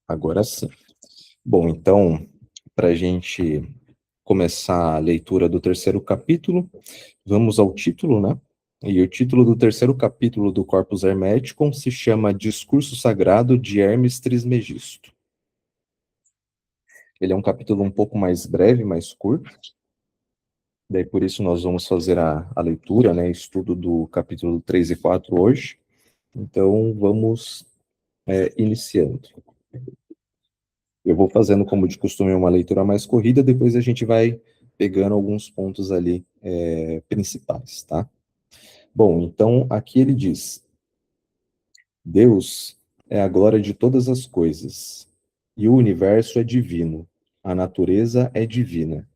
Agora sim. Bom, então, para a gente começar a leitura do terceiro capítulo, vamos ao título, né? E o título do terceiro capítulo do Corpus Hermeticum se chama Discurso Sagrado de Hermes Trismegisto. Ele é um capítulo um pouco mais breve, mais curto, daí por isso nós vamos fazer a leitura, né, estudo do capítulo 3 e 4 hoje. Então, vamos iniciando. Eu vou fazendo, como de costume, uma leitura mais corrida, depois a gente vai pegando alguns pontos ali principais, tá? Bom, então aqui ele diz: Deus é a glória de todas as coisas, e o universo é divino, a natureza é divina.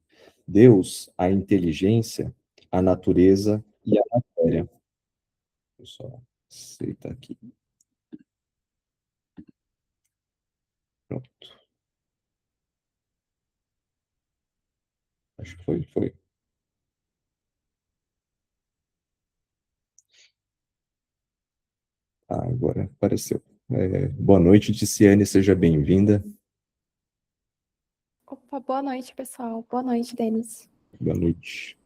Deus, a inteligência, a natureza e a matéria. Deixa eu só aceitar aqui. Pronto. Acho que foi. Ah, agora apareceu. Boa noite, Ticiane, seja bem-vinda. Opa, boa noite, pessoal. Boa noite, Denis. Boa noite.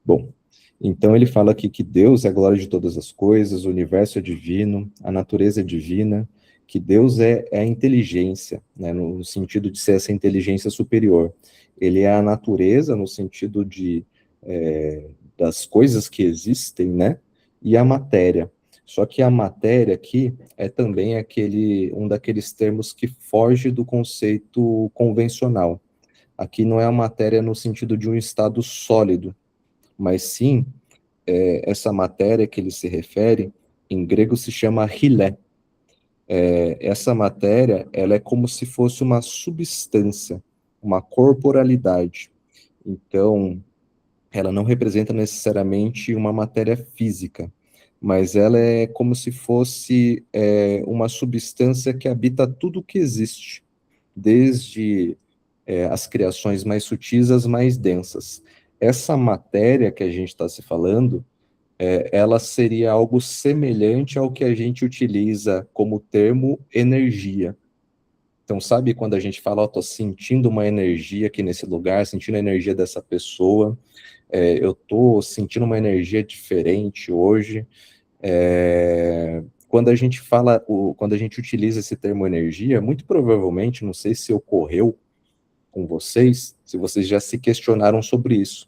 Bom, então ele fala aqui que Deus é a glória de todas as coisas, o universo é divino, a natureza é divina, que Deus é a inteligência, né, no sentido de ser essa inteligência superior. Ele é a natureza no sentido das coisas que existem, né, e a matéria. Só que a matéria aqui é também um daqueles termos que foge do conceito convencional. Aqui não é a matéria no sentido de um estado sólido, mas sim essa matéria que ele se refere, em grego se chama hilé. Essa matéria, ela é como se fosse uma substância, uma corporalidade. Então, ela não representa necessariamente uma matéria física, mas ela é como se fosse uma substância que habita tudo que existe, desde as criações mais sutis às mais densas. Essa matéria que a gente está se falando, ela seria algo semelhante ao que a gente utiliza como termo energia. Então, sabe quando a gente fala, ó, tô sentindo uma energia aqui nesse lugar, sentindo a energia dessa pessoa, eu tô sentindo uma energia diferente hoje. Quando a gente fala, quando a gente utiliza esse termo energia, muito provavelmente, não sei se ocorreu com vocês, se vocês já se questionaram sobre isso.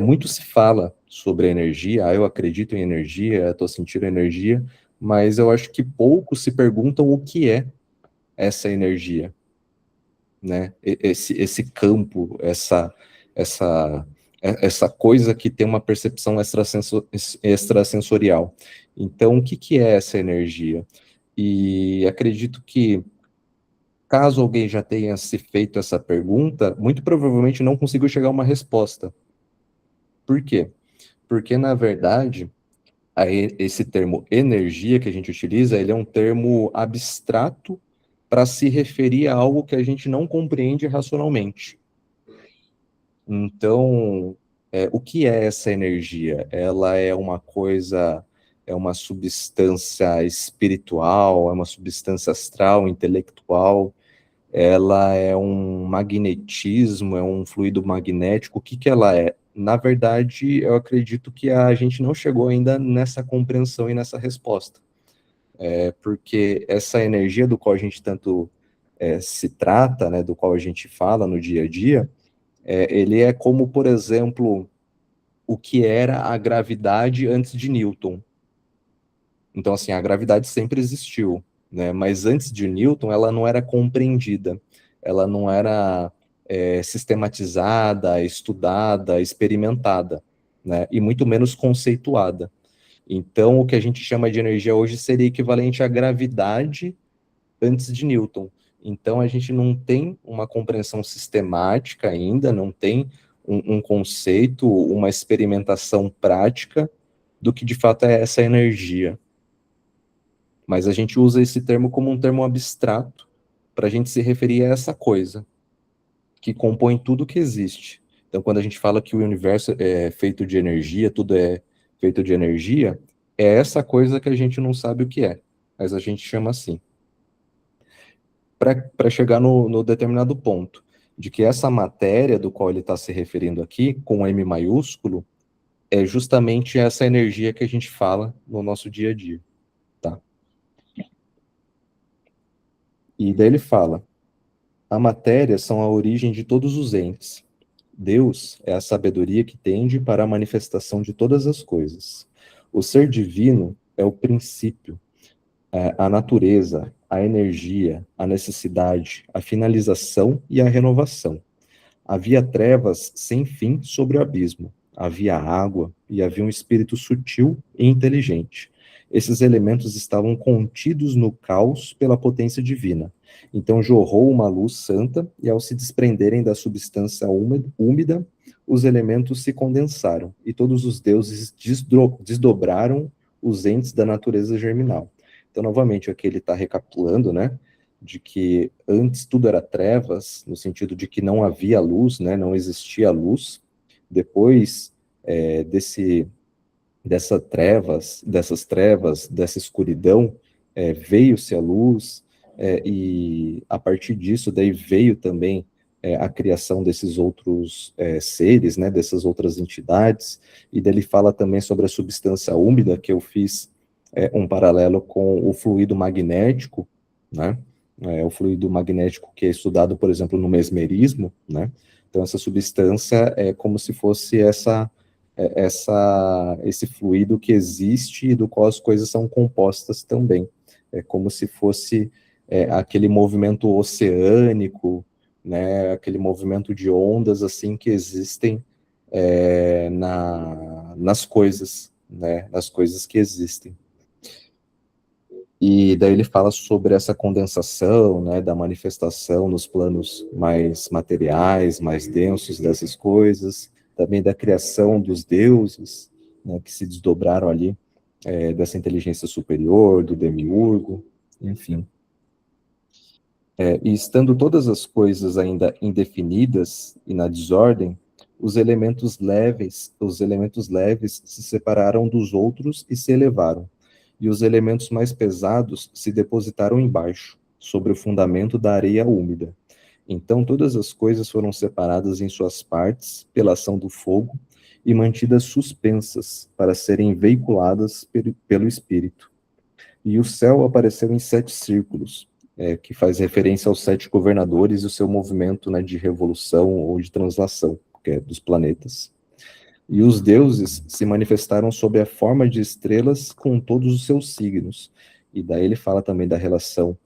Muito se fala sobre energia, eu acredito em energia, estou sentindo energia, mas eu acho que poucos se perguntam o que é essa energia, né? Esse campo, essa, essa coisa que tem uma percepção extrasensorial. Então, o que que é essa energia? E acredito que caso alguém já tenha se feito essa pergunta, muito provavelmente não conseguiu chegar a uma resposta. Por quê? Porque, na verdade, esse termo energia que a gente utiliza, ele é um termo abstrato para se referir a algo que a gente não compreende racionalmente. Então, o que é essa energia? Ela é uma coisa, é uma substância espiritual, é uma substância astral, intelectual, ela é um magnetismo, é um fluido magnético. O que que ela é? Na verdade, eu acredito que a gente não chegou ainda nessa compreensão e nessa resposta. Porque essa energia do qual a gente tanto se trata, né, do qual a gente fala no dia a dia, ele é como, por exemplo, o que era a gravidade antes de Newton. Então, assim, a gravidade sempre existiu, né? Mas antes de Newton, ela não era compreendida, ela não era sistematizada, estudada, experimentada, né? E muito menos conceituada. Então, o que a gente chama de energia hoje seria equivalente à gravidade antes de Newton. Então, a gente não tem uma compreensão sistemática ainda, não tem um conceito, uma experimentação prática do que de fato é essa energia. Mas a gente usa esse termo como um termo abstrato para a gente se referir a essa coisa que compõe tudo que existe. Então, quando a gente fala que o universo é feito de energia, tudo é feito de energia, é essa coisa que a gente não sabe o que é, mas a gente chama assim. para chegar no determinado ponto, de que essa matéria do qual ele está se referindo aqui, com M maiúsculo, é justamente essa energia que a gente fala no nosso dia a dia, tá? E daí ele fala, a matéria são a origem de todos os entes. Deus é a sabedoria que tende para a manifestação de todas as coisas. O ser divino é o princípio, a natureza, a energia, a necessidade, a finalização e a renovação. Havia trevas sem fim sobre o abismo. Havia água e havia um espírito sutil e inteligente. Esses elementos estavam contidos no caos pela potência divina. Então jorrou uma luz santa e, ao se desprenderem da substância úmida, os elementos se condensaram e todos os deuses desdobraram os entes da natureza germinal. Então, novamente, aqui ele está recapitulando, né? De que antes tudo era trevas, no sentido de que não havia luz, né, não existia luz. Depois dessas trevas, dessa escuridão, veio-se a luz, e a partir disso daí veio também a criação desses outros seres, né, dessas outras entidades, e daí ele fala também sobre a substância úmida, que eu fiz um paralelo com o fluido magnético, né, o fluido magnético que é estudado, por exemplo, no mesmerismo, né? Então essa substância é como se fosse esse fluido que existe e do qual as coisas são compostas também. É como se fosse aquele movimento oceânico, né? Aquele movimento de ondas assim que existem nas coisas, né? Nas coisas que existem. E daí ele fala sobre essa condensação, né, da manifestação nos planos mais materiais, mais densos dessas coisas, também da criação dos deuses, né, que se desdobraram ali, dessa inteligência superior, do demiurgo, enfim. E estando todas as coisas ainda indefinidas e na desordem, os elementos leves se separaram dos outros e se elevaram, e os elementos mais pesados se depositaram embaixo, sobre o fundamento da areia úmida. Então todas as coisas foram separadas em suas partes pela ação do fogo e mantidas suspensas para serem veiculadas pelo Espírito. E o céu apareceu em 7 círculos, que faz referência aos 7 governadores e o seu movimento, né, de revolução ou de translação, que é dos planetas. E os deuses se manifestaram sob a forma de estrelas com todos os seus signos. E daí ele fala também da relação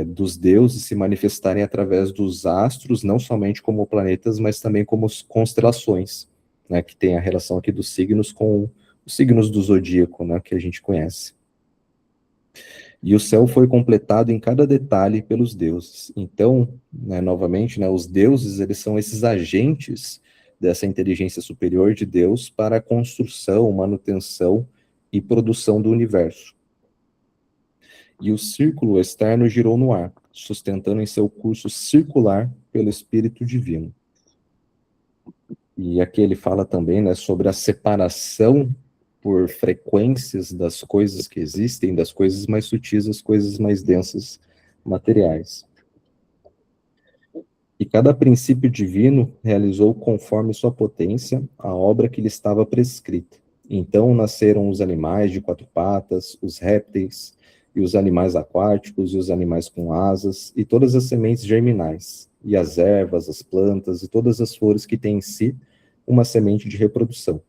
dos deuses se manifestarem através dos astros, não somente como planetas, mas também como constelações, né, que tem a relação aqui dos signos com os signos do zodíaco, né, que a gente conhece. E o céu foi completado em cada detalhe pelos deuses. Então, né, novamente, né, os deuses, eles são esses agentes dessa inteligência superior de Deus para a construção, manutenção e produção do universo. E o círculo externo girou no ar, sustentando em seu curso circular pelo Espírito Divino. E aqui ele fala também, né, sobre a separação por frequências das coisas que existem, das coisas mais sutis às coisas mais densas, materiais. E cada princípio divino realizou conforme sua potência a obra que lhe estava prescrita. Então nasceram os animais de 4 patas, os répteis, e os animais aquáticos, e os animais com asas, e todas as sementes germinais, e as ervas, as plantas, e todas as flores que têm em si uma semente de reprodução.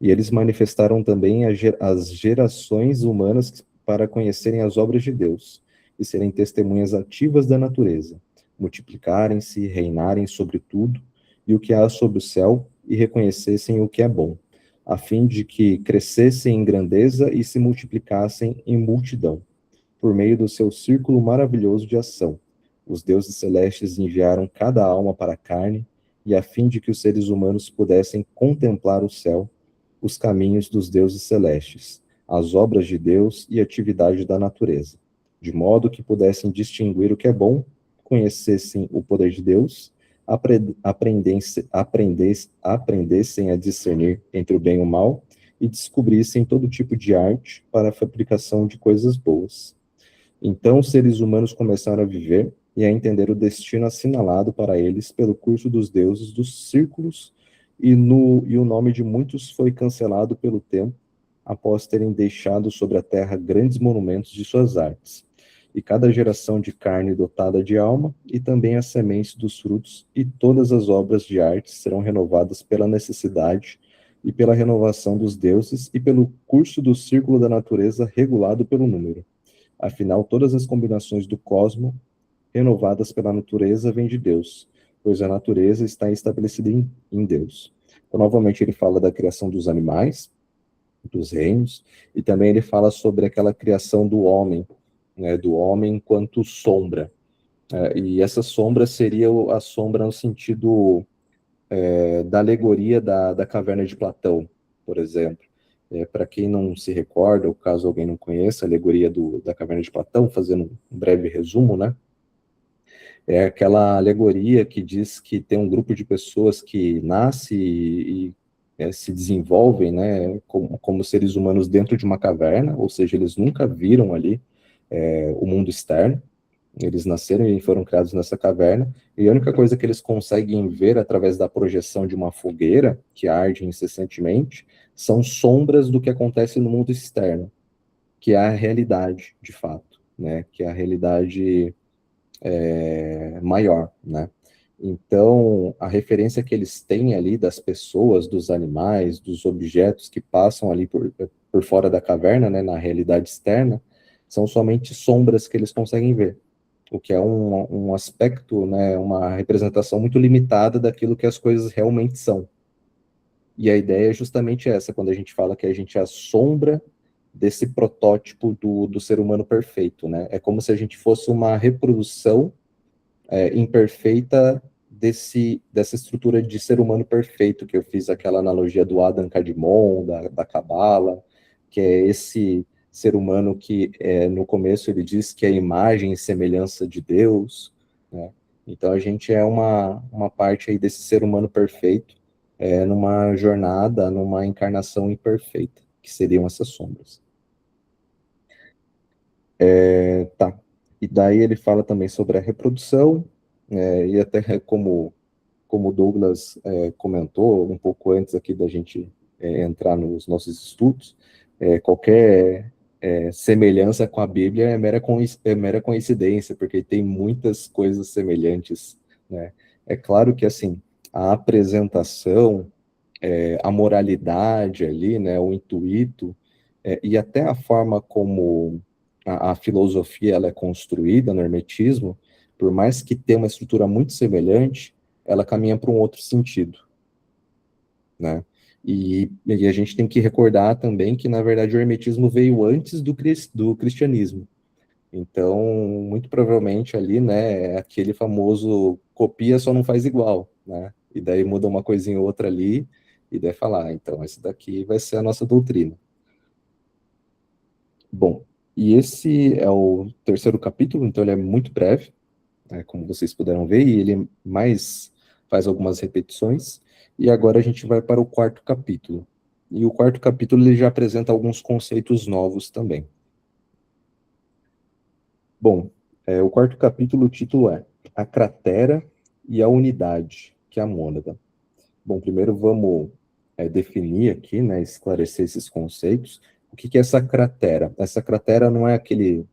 E eles manifestaram também as gerações humanas para conhecerem as obras de Deus, e serem testemunhas ativas da natureza, multiplicarem-se, reinarem sobre tudo, e o que há sob o céu, e reconhecessem o que é bom, a fim de que crescessem em grandeza e se multiplicassem em multidão, por meio do seu círculo maravilhoso de ação. Os deuses celestes enviaram cada alma para a carne, e a fim de que os seres humanos pudessem contemplar o céu, os caminhos dos deuses celestes, as obras de Deus e a atividade da natureza, de modo que pudessem distinguir o que é bom, conhecessem o poder de Deus, aprendessem a discernir entre o bem e o mal, e descobrissem todo tipo de arte para a fabricação de coisas boas. Então, os seres humanos começaram a viver e a entender o destino assinalado para eles pelo curso dos deuses dos círculos, e o nome de muitos foi cancelado pelo tempo, após terem deixado sobre a terra grandes monumentos de suas artes. E cada geração de carne dotada de alma, e também as sementes dos frutos, e todas as obras de arte serão renovadas pela necessidade e pela renovação dos deuses, e pelo curso do círculo da natureza regulado pelo número. Afinal, todas as combinações do cosmo, renovadas pela natureza, vêm de Deus, pois a natureza está estabelecida em Deus. Então, novamente, ele fala da criação dos animais, dos reinos, e também ele fala sobre aquela criação do homem, né, do homem enquanto sombra. E essa sombra seria a sombra no sentido da alegoria da caverna de Platão, por exemplo. Para quem não se recorda, ou caso alguém não conheça, a alegoria da caverna de Platão, fazendo um breve resumo, né? É aquela alegoria que diz que tem um grupo de pessoas que nasce e se desenvolvem, né, como seres humanos dentro de uma caverna, ou seja, eles nunca viram ali o mundo externo. Eles nasceram e foram criados nessa caverna, e a única coisa que eles conseguem ver através da projeção de uma fogueira, que arde incessantemente, são sombras do que acontece no mundo externo, que é a realidade, de fato, né? Que é a realidade maior, né? Então, a referência que eles têm ali das pessoas, dos animais, dos objetos que passam ali por fora da caverna, né, na realidade externa, são somente sombras que eles conseguem ver, o que é um aspecto, né, uma representação muito limitada daquilo que as coisas realmente são. E a ideia é justamente essa, quando a gente fala que a gente é a sombra desse protótipo do ser humano perfeito, né? É como se a gente fosse uma reprodução imperfeita dessa estrutura de ser humano perfeito, que eu fiz aquela analogia do Adam Kadmon, da Cabala, que é esse ser humano que no começo ele diz que é a imagem e semelhança de Deus, né? Então a gente é uma parte aí desse ser humano perfeito, numa jornada, numa encarnação imperfeita, que seriam essas sombras. Tá. E daí ele fala também sobre a reprodução, e até como o Douglas comentou um pouco antes aqui da gente entrar nos nossos estudos, qualquer semelhança com a Bíblia é mera coincidência, porque tem muitas coisas semelhantes, né? É claro que, assim, a apresentação, a moralidade ali, né, o intuito, e até a forma como a filosofia ela é construída no hermetismo, por mais que tenha uma estrutura muito semelhante, ela caminha para um outro sentido, né? E a gente tem que recordar também que, na verdade, o hermetismo veio antes do cristianismo. Então, muito provavelmente ali, né, é aquele famoso copia, só não faz igual, né? E daí muda uma coisinha ou outra ali, e daí falar, então, esse daqui vai ser a nossa doutrina. Bom, e esse é o terceiro capítulo, então ele é muito breve, como vocês puderam ver, e ele mais faz algumas repetições. E agora a gente vai para o quarto capítulo. E o quarto capítulo ele já apresenta alguns conceitos novos também. Bom, o quarto capítulo, o título é A Cratera e a Unidade, que é a mônada. Bom, primeiro vamos definir aqui, né, esclarecer esses conceitos. O que é essa cratera? Essa cratera não é aquele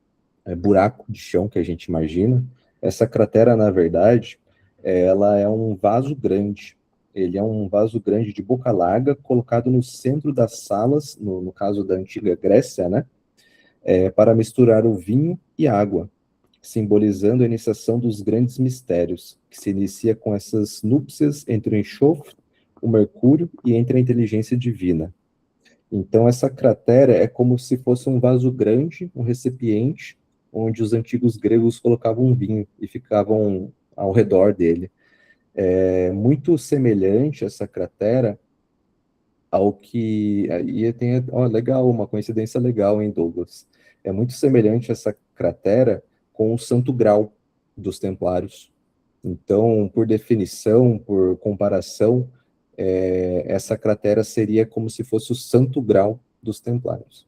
buraco de chão que a gente imagina. Essa cratera, na verdade, ela é um vaso grande. Ele é um vaso grande de boca larga, colocado no centro das salas, no caso da antiga Grécia, né? Para misturar o vinho e água, simbolizando a iniciação dos grandes mistérios, que se inicia com essas núpcias entre o enxofre, o mercúrio e entre a inteligência divina. Então, essa cratera é como se fosse um vaso grande, um recipiente, onde os antigos gregos colocavam um vinho e ficavam ao redor dele. É muito semelhante essa cratera ao que. E tem, ó, legal, uma coincidência legal, hein, Douglas? É muito semelhante essa cratera com o Santo Grau dos Templários. Então, por definição, por comparação, essa cratera seria como se fosse o Santo Grau dos Templários.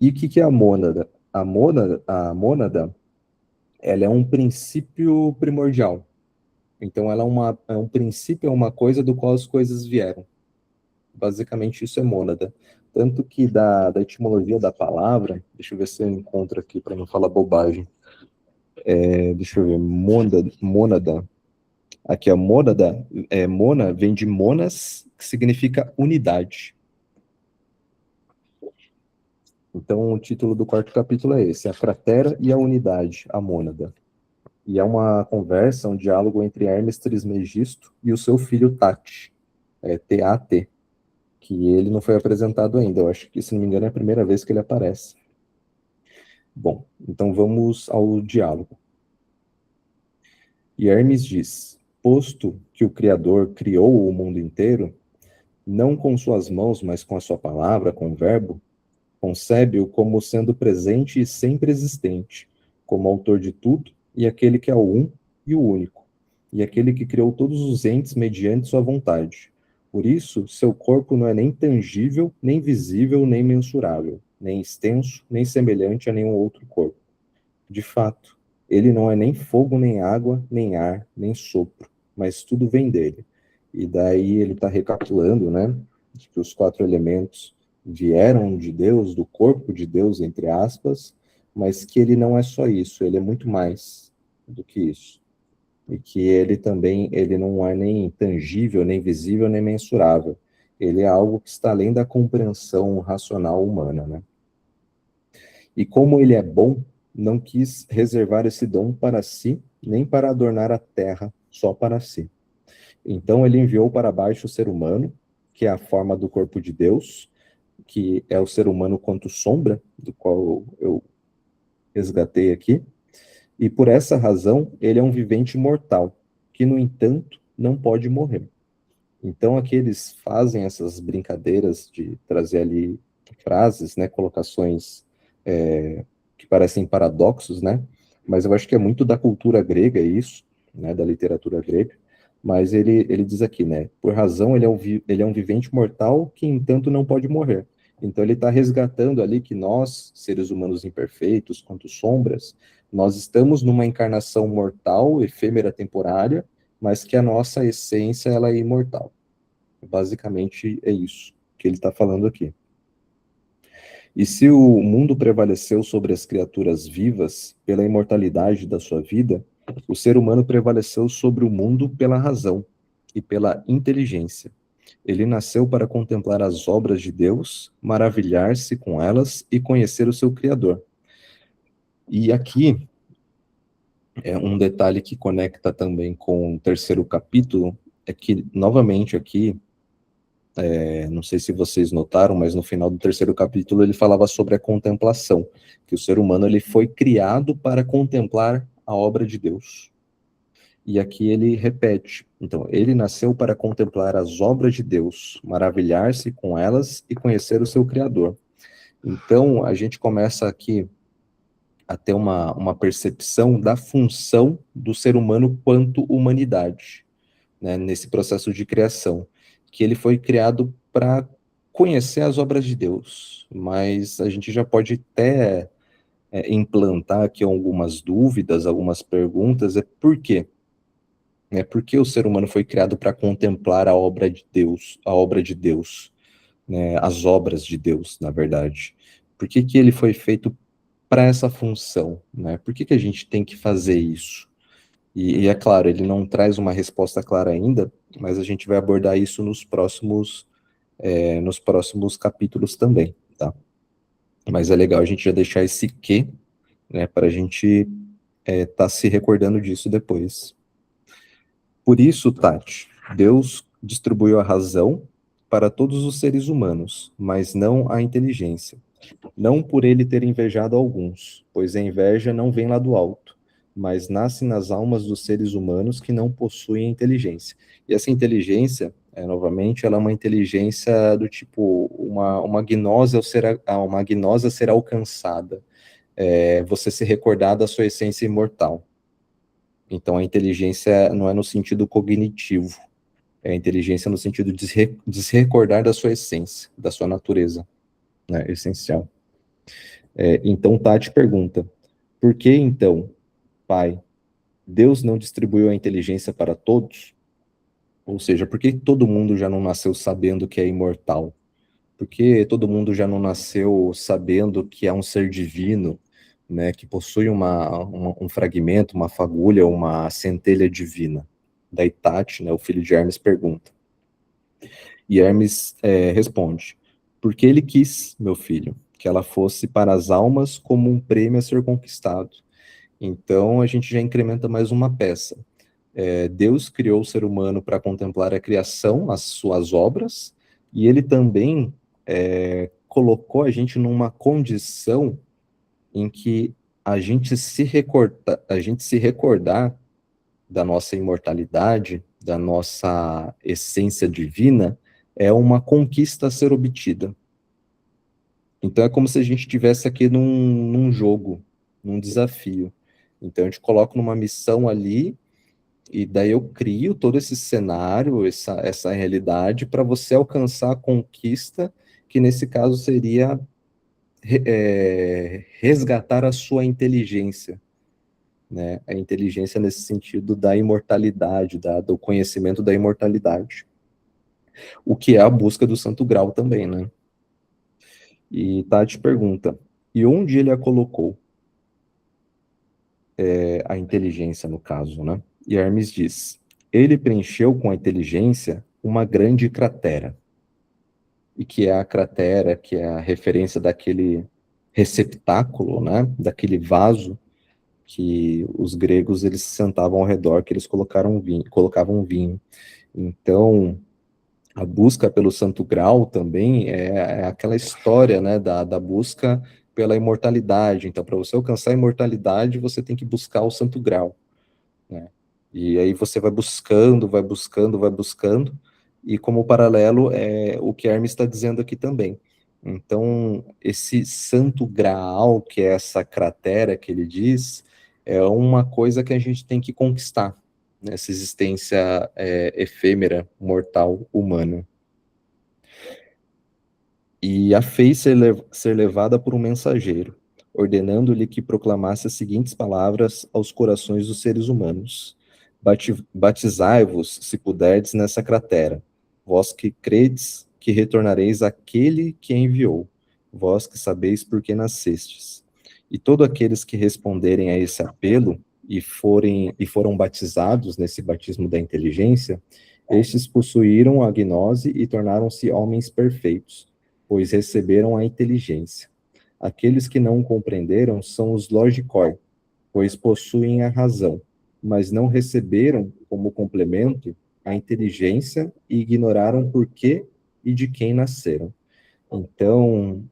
E o que é a mônada? mônada, ela é um princípio primordial. Então, ela é um princípio, é uma coisa do qual as coisas vieram. Basicamente, isso é mônada. Tanto que da etimologia da palavra, deixa eu ver se eu encontro aqui para não falar bobagem. Deixa eu ver, mônada. Aqui, a mônada, mona, vem de monas, que significa unidade. Então, o título do quarto capítulo é esse, a cratera e a unidade, a mônada. E é uma conversa, um diálogo entre Hermes Trismegisto e o seu filho Tat, T-A-T, que ele não foi apresentado ainda. Eu acho que, se não me engano, é a primeira vez que ele aparece. Bom, então vamos ao diálogo. E Hermes diz: posto que o Criador criou o mundo inteiro, não com suas mãos, mas com a sua palavra, com o verbo, concebe-o como sendo presente e sempre existente, como autor de tudo, e aquele que é o um e o único, e aquele que criou todos os entes mediante sua vontade. Por isso, seu corpo não é nem tangível, nem visível, nem mensurável, nem extenso, nem semelhante a nenhum outro corpo. De fato, ele não é nem fogo, nem água, nem ar, nem sopro, mas tudo vem dele. E daí ele está recapitulando, né, de que os quatro elementos vieram de Deus, do corpo de Deus, entre aspas, mas que ele não é só isso, ele é muito mais do que isso. E que ele também, ele não é nem tangível, nem visível, nem mensurável. Ele é algo que está além da compreensão racional humana, né? E como ele é bom, não quis reservar esse dom para si, nem para adornar a terra só para si. Então ele enviou para baixo o ser humano, que é a forma do corpo de Deus, que é o ser humano quanto sombra, do qual eu resgatei aqui, e por essa razão ele é um vivente mortal, que no entanto não pode morrer. Então aqui eles fazem essas brincadeiras de trazer ali frases, né, colocações que parecem paradoxos, né? Mas eu acho que é muito da cultura grega isso, né, da literatura grega. Mas ele diz aqui, né? Por razão ele é um vivente mortal que, entanto, não pode morrer. Então ele está resgatando ali que nós, seres humanos imperfeitos, quanto sombras, nós estamos numa encarnação mortal, efêmera, temporária, mas que a nossa essência ela é imortal. Basicamente é isso que ele está falando aqui. E se o mundo prevaleceu sobre as criaturas vivas pela imortalidade da sua vida, o ser humano prevaleceu sobre o mundo pela razão e pela inteligência. Ele nasceu para contemplar as obras de Deus, maravilhar-se com elas e conhecer o seu Criador. E aqui é um detalhe que conecta também com o terceiro capítulo, é que, novamente aqui, não sei se vocês notaram, mas no final do terceiro capítulo ele falava sobre a contemplação, que o ser humano ele foi criado para contemplar a obra de Deus. E aqui ele repete, então, ele nasceu para contemplar as obras de Deus, maravilhar-se com elas e conhecer o seu Criador. Então, a gente começa aqui a ter uma percepção da função do ser humano quanto humanidade, né, nesse processo de criação, que ele foi criado para conhecer as obras de Deus, mas a gente já pode até implantar aqui algumas dúvidas, algumas perguntas, por quê? Por que o ser humano foi criado para contemplar a obra de Deus, né, as obras de Deus, na verdade? Por que que ele foi feito para essa função, né? Por que que a gente tem que fazer isso? E é claro, ele não traz uma resposta clara ainda, mas a gente vai abordar isso nos próximos capítulos também, tá? Mas é legal a gente já deixar esse quê, né, para a gente tá se recordando disso depois. Por isso, Tati, Deus distribuiu a razão para todos os seres humanos, mas não a inteligência. Não por ele ter invejado alguns, pois a inveja não vem lá do alto, mas nasce nas almas dos seres humanos que não possuem inteligência. E essa inteligência, novamente, ela é uma inteligência do tipo, uma gnose uma gnose a ser alcançada, você se recordar da sua essência imortal. Então, a inteligência não é no sentido cognitivo, é a inteligência no sentido de se recordar da sua essência, da sua natureza, né, essencial. Então Tati pergunta, por que então, pai, Deus não distribuiu a inteligência para todos? Ou seja, por que todo mundo já não nasceu sabendo que é imortal? Por que todo mundo já não nasceu sabendo que é um ser divino, né, que possui um fragmento, uma fagulha, uma centelha divina? Daí Tati, né, o filho de Hermes, pergunta. E Hermes responde, porque ele quis, meu filho, que ela fosse para as almas como um prêmio a ser conquistado. Então a gente já incrementa mais uma peça. Deus criou o ser humano para contemplar a criação, as suas obras, e ele também colocou a gente numa condição em que a gente se recordar da nossa imortalidade, da nossa essência divina, é uma conquista a ser obtida. Então é como se a gente estivesse aqui num jogo, num desafio. Então a gente coloca numa missão ali, e daí eu crio todo esse cenário, essa realidade, para você alcançar a conquista, que nesse caso seria resgatar a sua inteligência, né? A inteligência nesse sentido da imortalidade, do conhecimento da imortalidade. O que é a busca do Santo Grau também, né? E Tati pergunta, e onde ele a colocou? A inteligência, no caso, né? E Hermes diz, ele preencheu com a inteligência uma grande cratera. E que é a cratera, que é a referência daquele receptáculo, né? Daquele vaso que os gregos eles se sentavam ao redor, que eles colocavam vinho. Então, a busca pelo Santo Grau também é aquela história, né, da busca pela imortalidade. Então, para você alcançar a imortalidade, você tem que buscar o Santo Grau, né? E aí você vai buscando, vai buscando, vai buscando, e como paralelo é o que Hermes está dizendo aqui também. Então, esse Santo Graal, que é essa cratera que ele diz, é uma coisa que a gente tem que conquistar, nessa existência efêmera, mortal, humana. E a fez ser levada por um mensageiro, ordenando-lhe que proclamasse as seguintes palavras aos corações dos seres humanos: Batizai-vos, se puderdes, nessa cratera, vós que credes que retornareis àquele que enviou, vós que sabeis por que nascestes. E todos aqueles que responderem a esse apelo e foram batizados nesse batismo da inteligência, estes possuíram a gnose e tornaram-se homens perfeitos, pois receberam a inteligência. Aqueles que não compreenderam são os logikoi, pois possuem a razão, mas não receberam como complemento a inteligência e ignoraram por que e de quem nasceram. Então,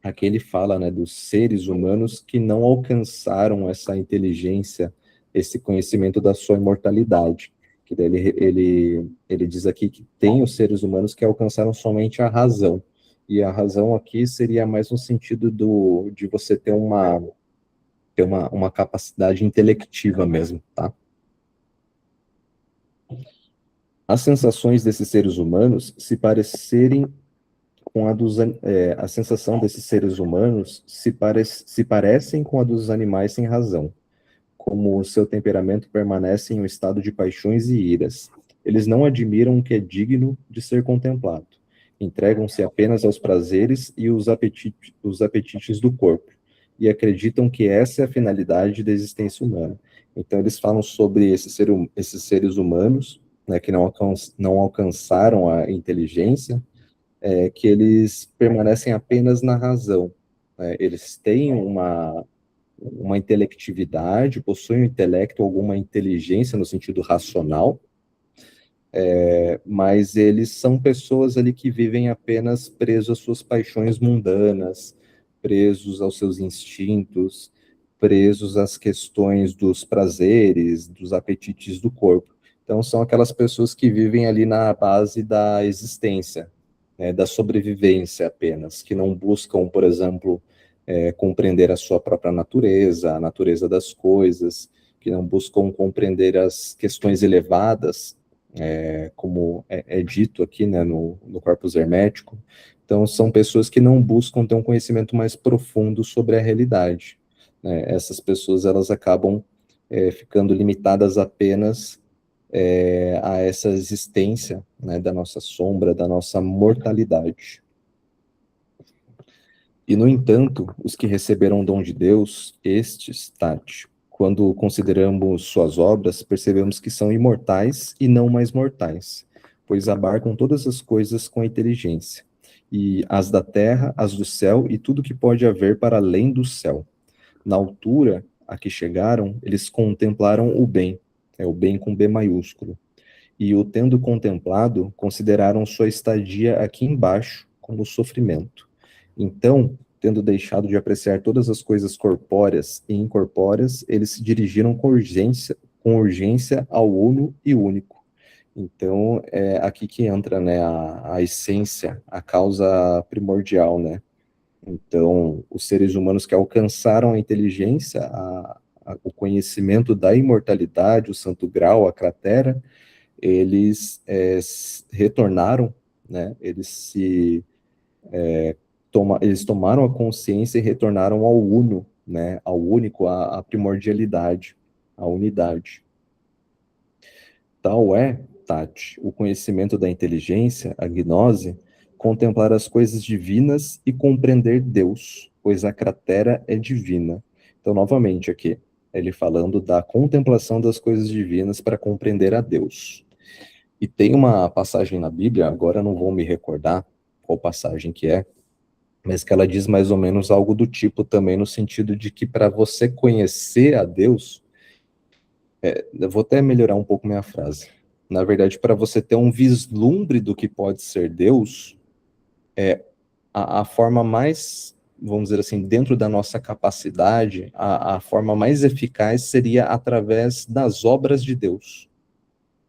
aqui ele fala, né, dos seres humanos que não alcançaram essa inteligência, esse conhecimento da sua imortalidade. Que daí ele diz aqui que tem os seres humanos que alcançaram somente a razão. E a razão aqui seria mais no sentido de você ter uma capacidade intelectiva mesmo, tá? As sensações desses seres humanos se parecerem com a sensação desses seres humanos se parecem com a dos animais sem razão, como o seu temperamento permanece em um estado de paixões e iras. Eles não admiram o que é digno de ser contemplado. Entregam-se apenas aos prazeres e os apetites do corpo, e acreditam que essa é a finalidade da existência humana. Então, eles falam sobre esses seres humanos, né, que não alcançaram a inteligência, que eles permanecem apenas na razão, né? Eles têm uma intelectividade, possuem um intelecto, alguma inteligência no sentido racional, mas eles são pessoas ali que vivem apenas presos às suas paixões mundanas, presos aos seus instintos, presos às questões dos prazeres, dos apetites do corpo. Então, são aquelas pessoas que vivem ali na base da existência, né, da sobrevivência apenas, que não buscam, por exemplo, compreender a sua própria natureza, a natureza das coisas, que não buscam compreender as questões elevadas, como é dito aqui, né, no corpus hermético. Então, são pessoas que não buscam ter um conhecimento mais profundo sobre a realidade, né? Essas pessoas, elas acabam ficando limitadas apenas a essa existência, né, da nossa sombra, da nossa mortalidade. E, no entanto, os que receberam o dom de Deus, estes, Tati, quando consideramos suas obras, percebemos que são imortais e não mais mortais, pois abarcam todas as coisas com inteligência, e as da terra, as do céu e tudo que pode haver para além do céu. Na altura a que chegaram, eles contemplaram o bem, o bem com B maiúsculo, e o tendo contemplado, consideraram sua estadia aqui embaixo como sofrimento. Então, tendo deixado de apreciar todas as coisas corpóreas e incorpóreas, eles se dirigiram com urgência ao uno e único. Então, é aqui que entra, né, a essência, a causa primordial, né? Então, os seres humanos que alcançaram a inteligência, o conhecimento da imortalidade, o santo grau, a cratera, eles retornaram, né? Eles tomaram a consciência e retornaram ao uno, né? Ao único, à primordialidade, à unidade. Tal é, Tati, o conhecimento da inteligência, a gnose, contemplar as coisas divinas e compreender Deus, pois a cratera é divina. Então, novamente aqui, ele falando da contemplação das coisas divinas para compreender a Deus. E tem uma passagem na Bíblia, agora não vou me recordar qual passagem que é, mas que ela diz mais ou menos algo do tipo também, no sentido de que para você conhecer a Deus, eu vou até melhorar um pouco minha frase. Na verdade, para você ter um vislumbre do que pode ser Deus, a forma mais, vamos dizer assim, dentro da nossa capacidade, a forma mais eficaz seria através das obras de Deus.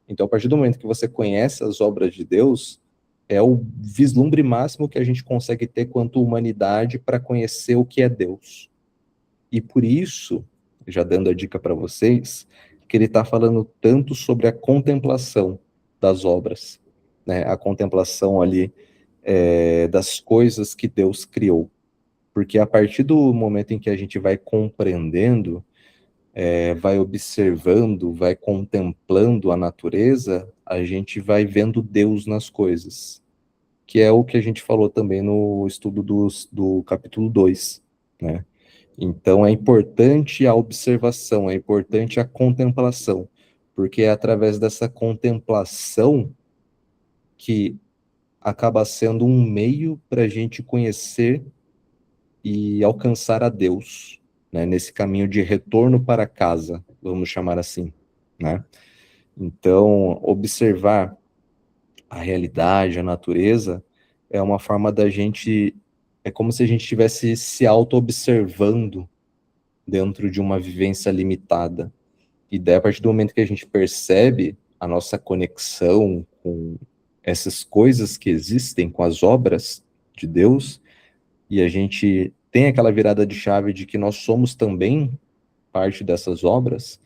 Então, a partir do momento que você conhece as obras de Deus, é o vislumbre máximo que a gente consegue ter quanto humanidade para conhecer o que é Deus. E por isso, já dando a dica para vocês, que ele está falando tanto sobre a contemplação das obras, né? A contemplação ali das coisas que Deus criou. Porque a partir do momento em que a gente vai compreendendo, vai observando, vai contemplando a natureza, a gente vai vendo Deus nas coisas, que é o que a gente falou também no estudo do capítulo 2, né? Então é importante a observação, é importante a contemplação, porque é através dessa contemplação que acaba sendo um meio para a gente conhecer e alcançar a Deus, né, nesse caminho de retorno para casa, vamos chamar assim, né? Então, observar a realidade, a natureza, é uma forma da gente, é como se a gente estivesse se auto-observando dentro de uma vivência limitada. E daí, a partir do momento que a gente percebe a nossa conexão com essas coisas que existem, com as obras de Deus, e a gente tem aquela virada de chave de que nós somos também parte dessas obras,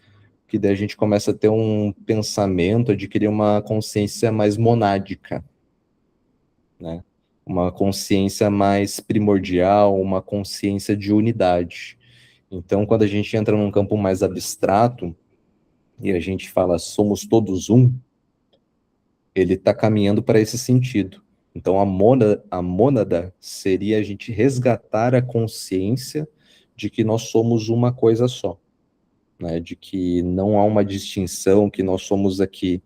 que daí a gente começa a ter um pensamento, adquirir uma consciência mais monádica, né? Uma consciência mais primordial, uma consciência de unidade. Então, quando a gente entra num campo mais abstrato e a gente fala somos todos um, ele está caminhando para esse sentido. Então, a mônada seria a gente resgatar a consciência de que nós somos uma coisa só, né? De que não há uma distinção, que nós somos aqui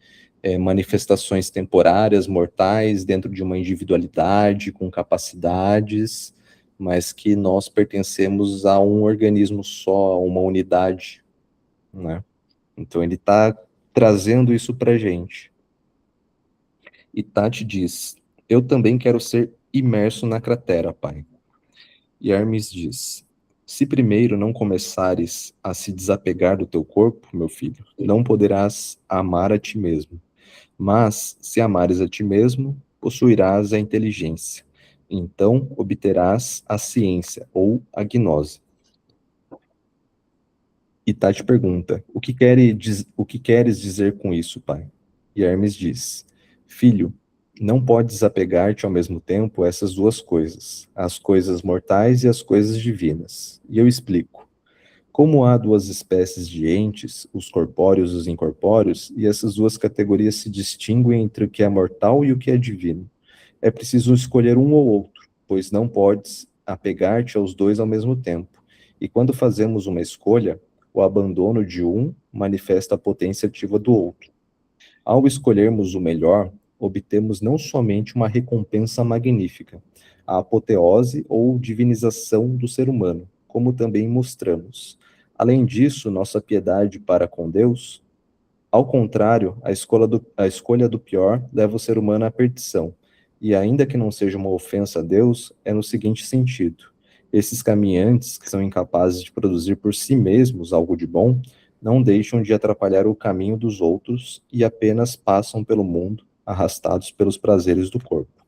manifestações temporárias, mortais, dentro de uma individualidade, com capacidades, mas que nós pertencemos a um organismo só, a uma unidade, né? Então, ele está trazendo isso para a gente. E Tati diz: eu também quero ser imerso na cratera, pai. E Hermes diz: se primeiro não começares a se desapegar do teu corpo, meu filho, não poderás amar a ti mesmo. Mas, se amares a ti mesmo, possuirás a inteligência. Então obterás a ciência, ou a gnose. E Tati pergunta: o que queres dizer com isso, pai? E Hermes diz: Filho, não podes apegar-te ao mesmo tempo a essas duas coisas, as coisas mortais e as coisas divinas. E eu explico. Como há duas espécies de entes, os corpóreos e os incorpóreos, e essas duas categorias se distinguem entre o que é mortal e o que é divino. É preciso escolher um ou outro, pois não podes apegar-te aos dois ao mesmo tempo. E quando fazemos uma escolha, o abandono de um manifesta a potência ativa do outro. Ao escolhermos o melhor, obtemos não somente uma recompensa magnífica, a apoteose ou divinização do ser humano, como também mostramos. Além disso, nossa piedade para com Deus, ao contrário, a escolha do pior leva o ser humano à perdição. E ainda que não seja uma ofensa a Deus, é no seguinte sentido: esses caminhantes, que são incapazes de produzir por si mesmos algo de bom, não deixam de atrapalhar o caminho dos outros e apenas passam pelo mundo, arrastados pelos prazeres do corpo.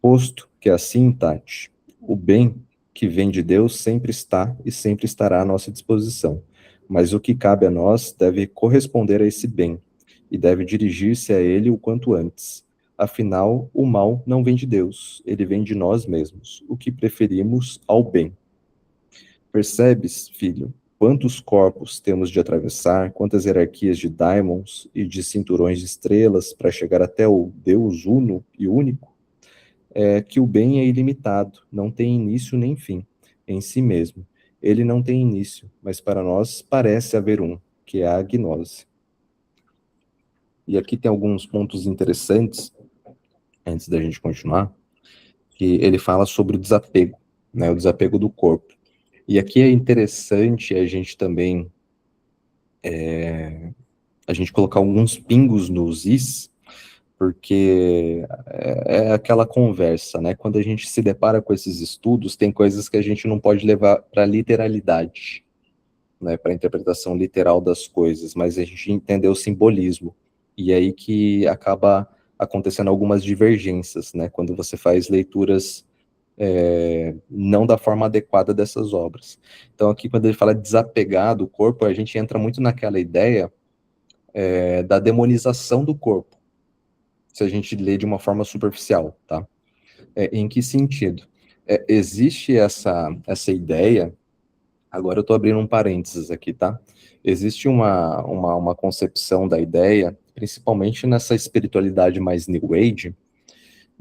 Posto que assim, Tati, o bem que vem de Deus sempre está e sempre estará à nossa disposição, mas o que cabe a nós deve corresponder a esse bem e deve dirigir-se a ele o quanto antes. Afinal, o mal não vem de Deus, ele vem de nós mesmos, o que preferimos ao bem. Percebes, filho, quantos corpos temos de atravessar, quantas hierarquias de daimons e de cinturões de estrelas para chegar até o Deus uno e único? É que o bem é ilimitado, não tem início nem fim, em si mesmo. Ele não tem início, mas para nós parece haver um, que é a agnose. E aqui tem alguns pontos interessantes, antes da gente continuar, que ele fala sobre o desapego, né, o desapego do corpo. E aqui é interessante a gente também, a gente colocar alguns pingos nos is, porque é aquela conversa, né? Quando a gente se depara com esses estudos, tem coisas que a gente não pode levar para literalidade, né? Para interpretação literal das coisas, mas a gente entender o simbolismo. E aí que acaba acontecendo algumas divergências, né? Quando você faz leituras não da forma adequada dessas obras. Então aqui quando ele fala desapegar do corpo, a gente entra muito naquela ideia da demonização do corpo, se a gente lê de uma forma superficial, tá? Em que sentido? Existe essa ideia, agora eu estou abrindo um parênteses aqui, tá? Existe uma concepção da ideia, principalmente nessa espiritualidade mais New Age,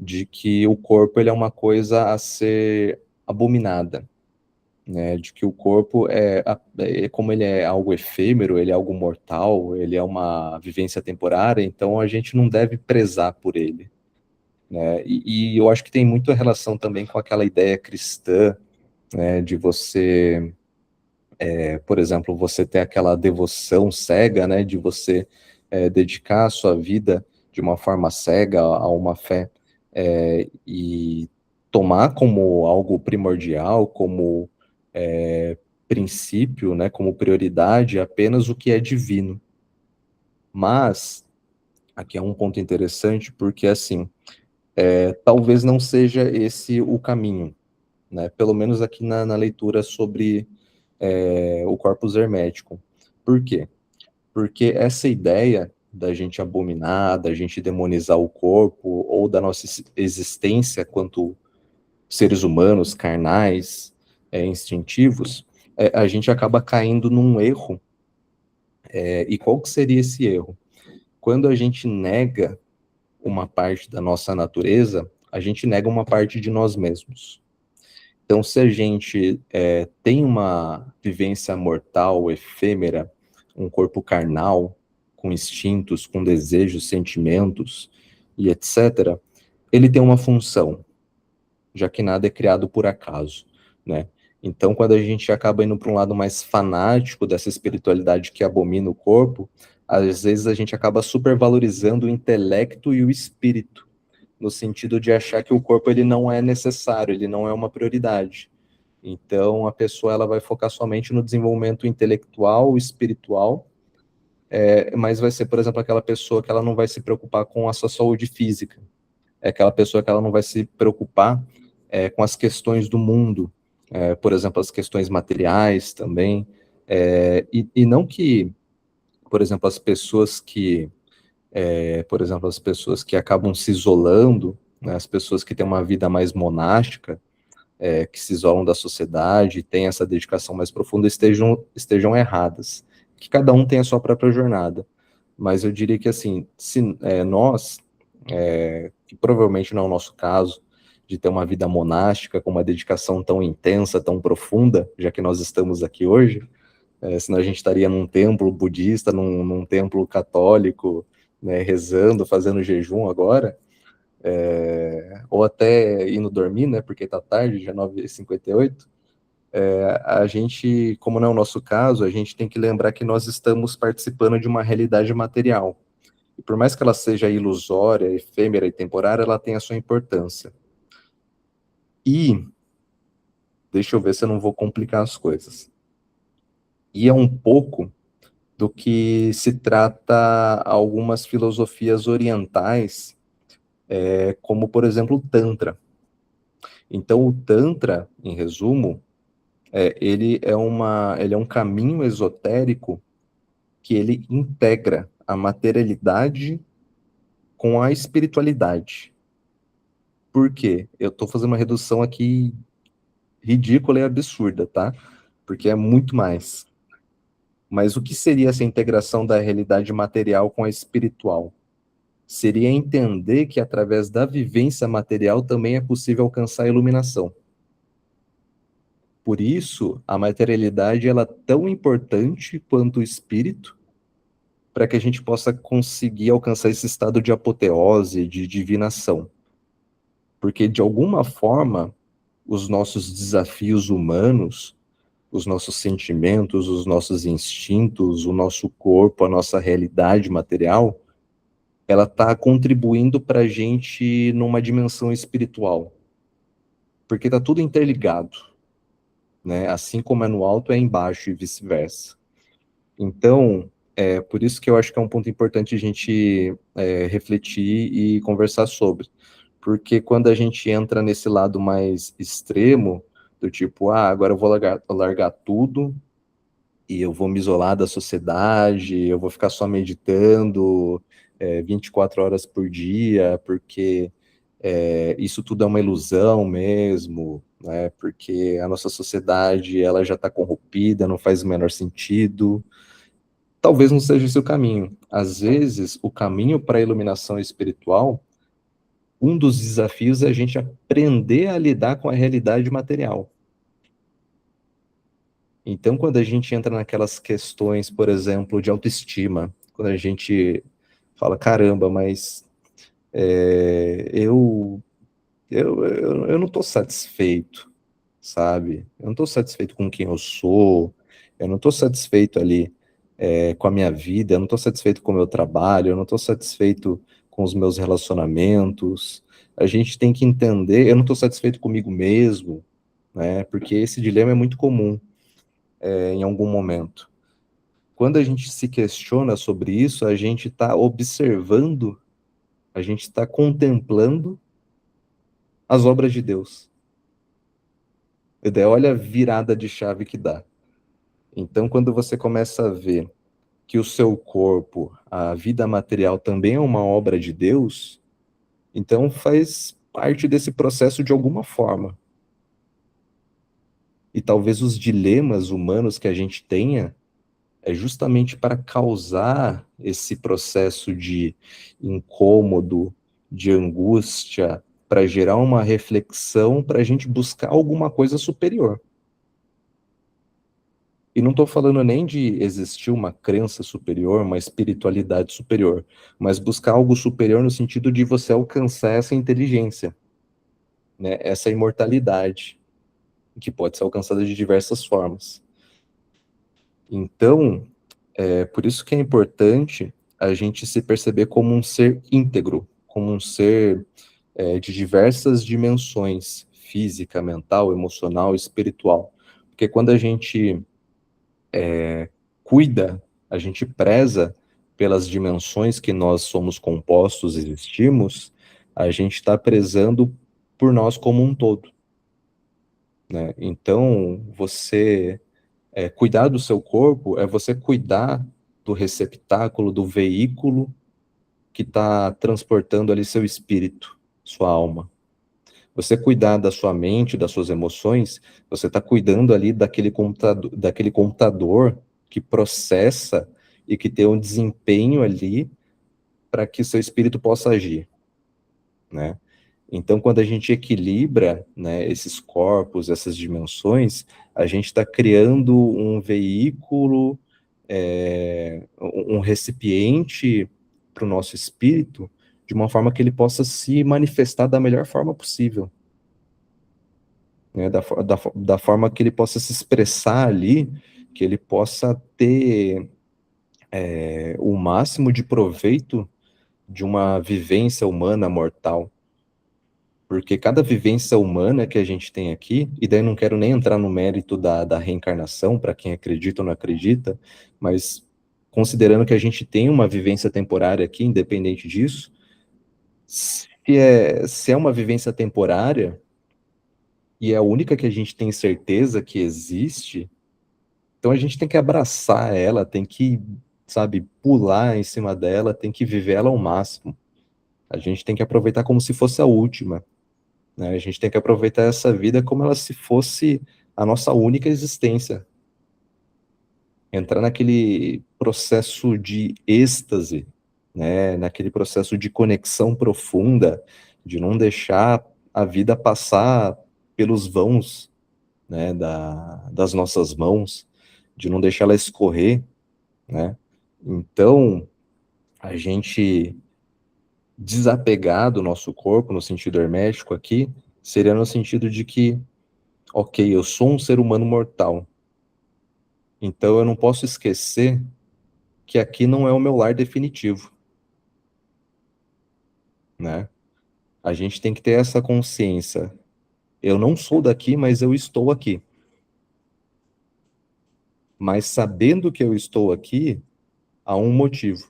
de que o corpo ele é uma coisa a ser abominada, né? De que o corpo como ele é algo efêmero, ele é algo mortal, ele é uma vivência temporária, então a gente não deve prezar por ele, né? E eu acho que tem muito relação também com aquela ideia cristã, né, de você, por exemplo, você ter aquela devoção cega, né, de você dedicar a sua vida de uma forma cega a uma fé e tomar como algo primordial, como princípio, né, como prioridade apenas o que é divino. Mas aqui é um ponto interessante porque assim, talvez não seja esse o caminho, né? Pelo menos aqui na leitura sobre o corpus hermético. Por quê? Porque essa ideia da gente abominar, da gente demonizar o corpo, ou da nossa existência quanto seres humanos, carnais, instintivos, a gente acaba caindo num erro. E qual que seria esse erro? Quando a gente nega uma parte da nossa natureza, a gente nega uma parte de nós mesmos. Então, se a gente tem uma vivência mortal, efêmera, um corpo carnal, com instintos, com desejos, sentimentos e etc., ele tem uma função, já que nada é criado por acaso, né? Então, quando a gente acaba indo para um lado mais fanático dessa espiritualidade que abomina o corpo, às vezes a gente acaba supervalorizando o intelecto e o espírito, no sentido de achar que o corpo ele não é necessário, ele não é uma prioridade. Então, a pessoa ela vai focar somente no desenvolvimento intelectual, espiritual, mas vai ser, por exemplo, aquela pessoa que ela não vai se preocupar com a sua saúde física. É aquela pessoa que ela não vai se preocupar com as questões do mundo, por exemplo, as questões materiais também. E não que, por exemplo, as pessoas que por exemplo, as pessoas que acabam se isolando, né, as pessoas que têm uma vida mais monástica, que se isolam da sociedade, têm essa dedicação mais profunda, estejam erradas. Que cada um tem a sua própria jornada. Mas eu diria que, assim, se nós, que provavelmente não é o nosso caso, de ter uma vida monástica com uma dedicação tão intensa, tão profunda, já que nós estamos aqui hoje, senão a gente estaria num templo budista, num templo católico, né, rezando, fazendo jejum agora, ou até indo dormir, né, porque tá tarde, já 9h58, a gente, como não é o nosso caso, a gente tem que lembrar que nós estamos participando de uma realidade material. E por mais que ela seja ilusória, efêmera e temporária, ela tem a sua importância. E, deixa eu ver se eu não vou complicar as coisas. E é um pouco do que se trata algumas filosofias orientais, como, por exemplo, o Tantra. Então, o Tantra, em resumo, ele é um caminho esotérico que ele integra a materialidade com a espiritualidade. Por quê? Eu estou fazendo uma redução aqui ridícula e absurda, tá? Porque é muito mais. Mas o que seria essa integração da realidade material com a espiritual? Seria entender que através da vivência material também é possível alcançar a iluminação. Por isso, a materialidade ela é tão importante quanto o espírito, para que a gente possa conseguir alcançar esse estado de apoteose, de divinação. Porque, de alguma forma, os nossos desafios humanos, os nossos sentimentos, os nossos instintos, o nosso corpo, a nossa realidade material, ela está contribuindo para a gente numa dimensão espiritual. Porque está tudo interligado, né? Assim como é no alto, é embaixo e vice-versa. Então, por isso que eu acho que é um ponto importante a gente refletir e conversar sobre. Porque quando a gente entra nesse lado mais extremo, do tipo, agora eu vou largar tudo e eu vou me isolar da sociedade, eu vou ficar só meditando 24 horas por dia, porque isso tudo é uma ilusão mesmo, né? Porque a nossa sociedade ela já está corrompida, não faz o menor sentido. Talvez não seja esse o caminho. Às vezes, o caminho para a iluminação espiritual, um dos desafios é a gente aprender a lidar com a realidade material. Então, quando a gente entra naquelas questões, por exemplo, de autoestima, quando a gente fala, caramba, mas eu não estou satisfeito, sabe? Eu não estou satisfeito com quem eu sou, eu não estou satisfeito ali com a minha vida, eu não estou satisfeito com o meu trabalho, eu não estou satisfeito com os meus relacionamentos. A gente tem que entender, eu não estou satisfeito comigo mesmo, né? Porque esse dilema é muito comum em algum momento. Quando a gente se questiona sobre isso, a gente está observando, a gente está contemplando as obras de Deus. E daí, olha a virada de chave que dá. Então, quando você começa a ver que o seu corpo, a vida material também é uma obra de Deus, então faz parte desse processo de alguma forma. E talvez os dilemas humanos que a gente tenha é justamente para causar esse processo de incômodo, de angústia, para gerar uma reflexão, para a gente buscar alguma coisa superior. E não estou falando nem de existir uma crença superior, uma espiritualidade superior, mas buscar algo superior no sentido de você alcançar essa inteligência, né? Essa imortalidade, que pode ser alcançada de diversas formas. Então, por isso que é importante a gente se perceber como um ser íntegro, como um ser de diversas dimensões, física, mental, emocional, espiritual. Porque quando a gente cuida, a gente preza pelas dimensões que nós somos compostos e existimos, a gente está prezando por nós como um todo, né? Então, você cuidar do seu corpo é você cuidar do receptáculo, do veículo que está transportando ali seu espírito, sua alma. Você cuidar da sua mente, das suas emoções, você está cuidando ali daquele computador que processa e que tem um desempenho ali para que seu espírito possa agir, né? Então, quando a gente equilibra, né, esses corpos, essas dimensões, a gente está criando um veículo, um recipiente para o nosso espírito, de uma forma que ele possa se manifestar da melhor forma possível, né, da forma que ele possa se expressar ali, que ele possa ter o máximo de proveito de uma vivência humana mortal. Porque cada vivência humana que a gente tem aqui, e daí não quero nem entrar no mérito da reencarnação, para quem acredita ou não acredita, mas considerando que a gente tem uma vivência temporária aqui, independente disso, se é uma vivência temporária, e é a única que a gente tem certeza que existe, então a gente tem que abraçar ela, tem que, sabe, pular em cima dela, tem que viver ela ao máximo. A gente tem que aproveitar como se fosse a última, né? A gente tem que aproveitar essa vida como ela se fosse a nossa única existência. Entrar naquele processo de êxtase, né? Naquele processo de conexão profunda, de não deixar a vida passar pelos vãos, né? Das nossas mãos, de não deixar ela escorrer, né? Então, a gente desapegar do nosso corpo, no sentido hermético aqui, seria no sentido de que, ok, eu sou um ser humano mortal, então eu não posso esquecer que aqui não é o meu lar definitivo, né? A gente tem que ter essa consciência. Eu não sou daqui, mas eu estou aqui. Mas sabendo que eu estou aqui, há um motivo.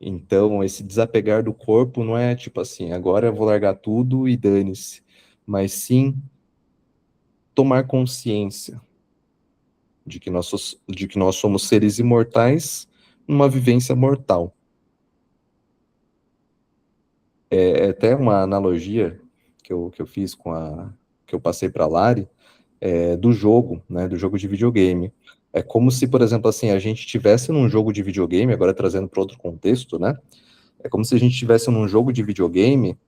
Então, esse desapegar do corpo não é tipo assim, agora eu vou largar tudo e dane-se, mas sim tomar consciência de que nós somos seres imortais numa vivência mortal. É até uma analogia que eu fiz que eu passei para a Lari, do jogo, né, do jogo de videogame. É como se, por exemplo, assim, a gente estivesse num jogo de videogame, agora trazendo para outro contexto, né? É como se a gente estivesse num jogo de videogame,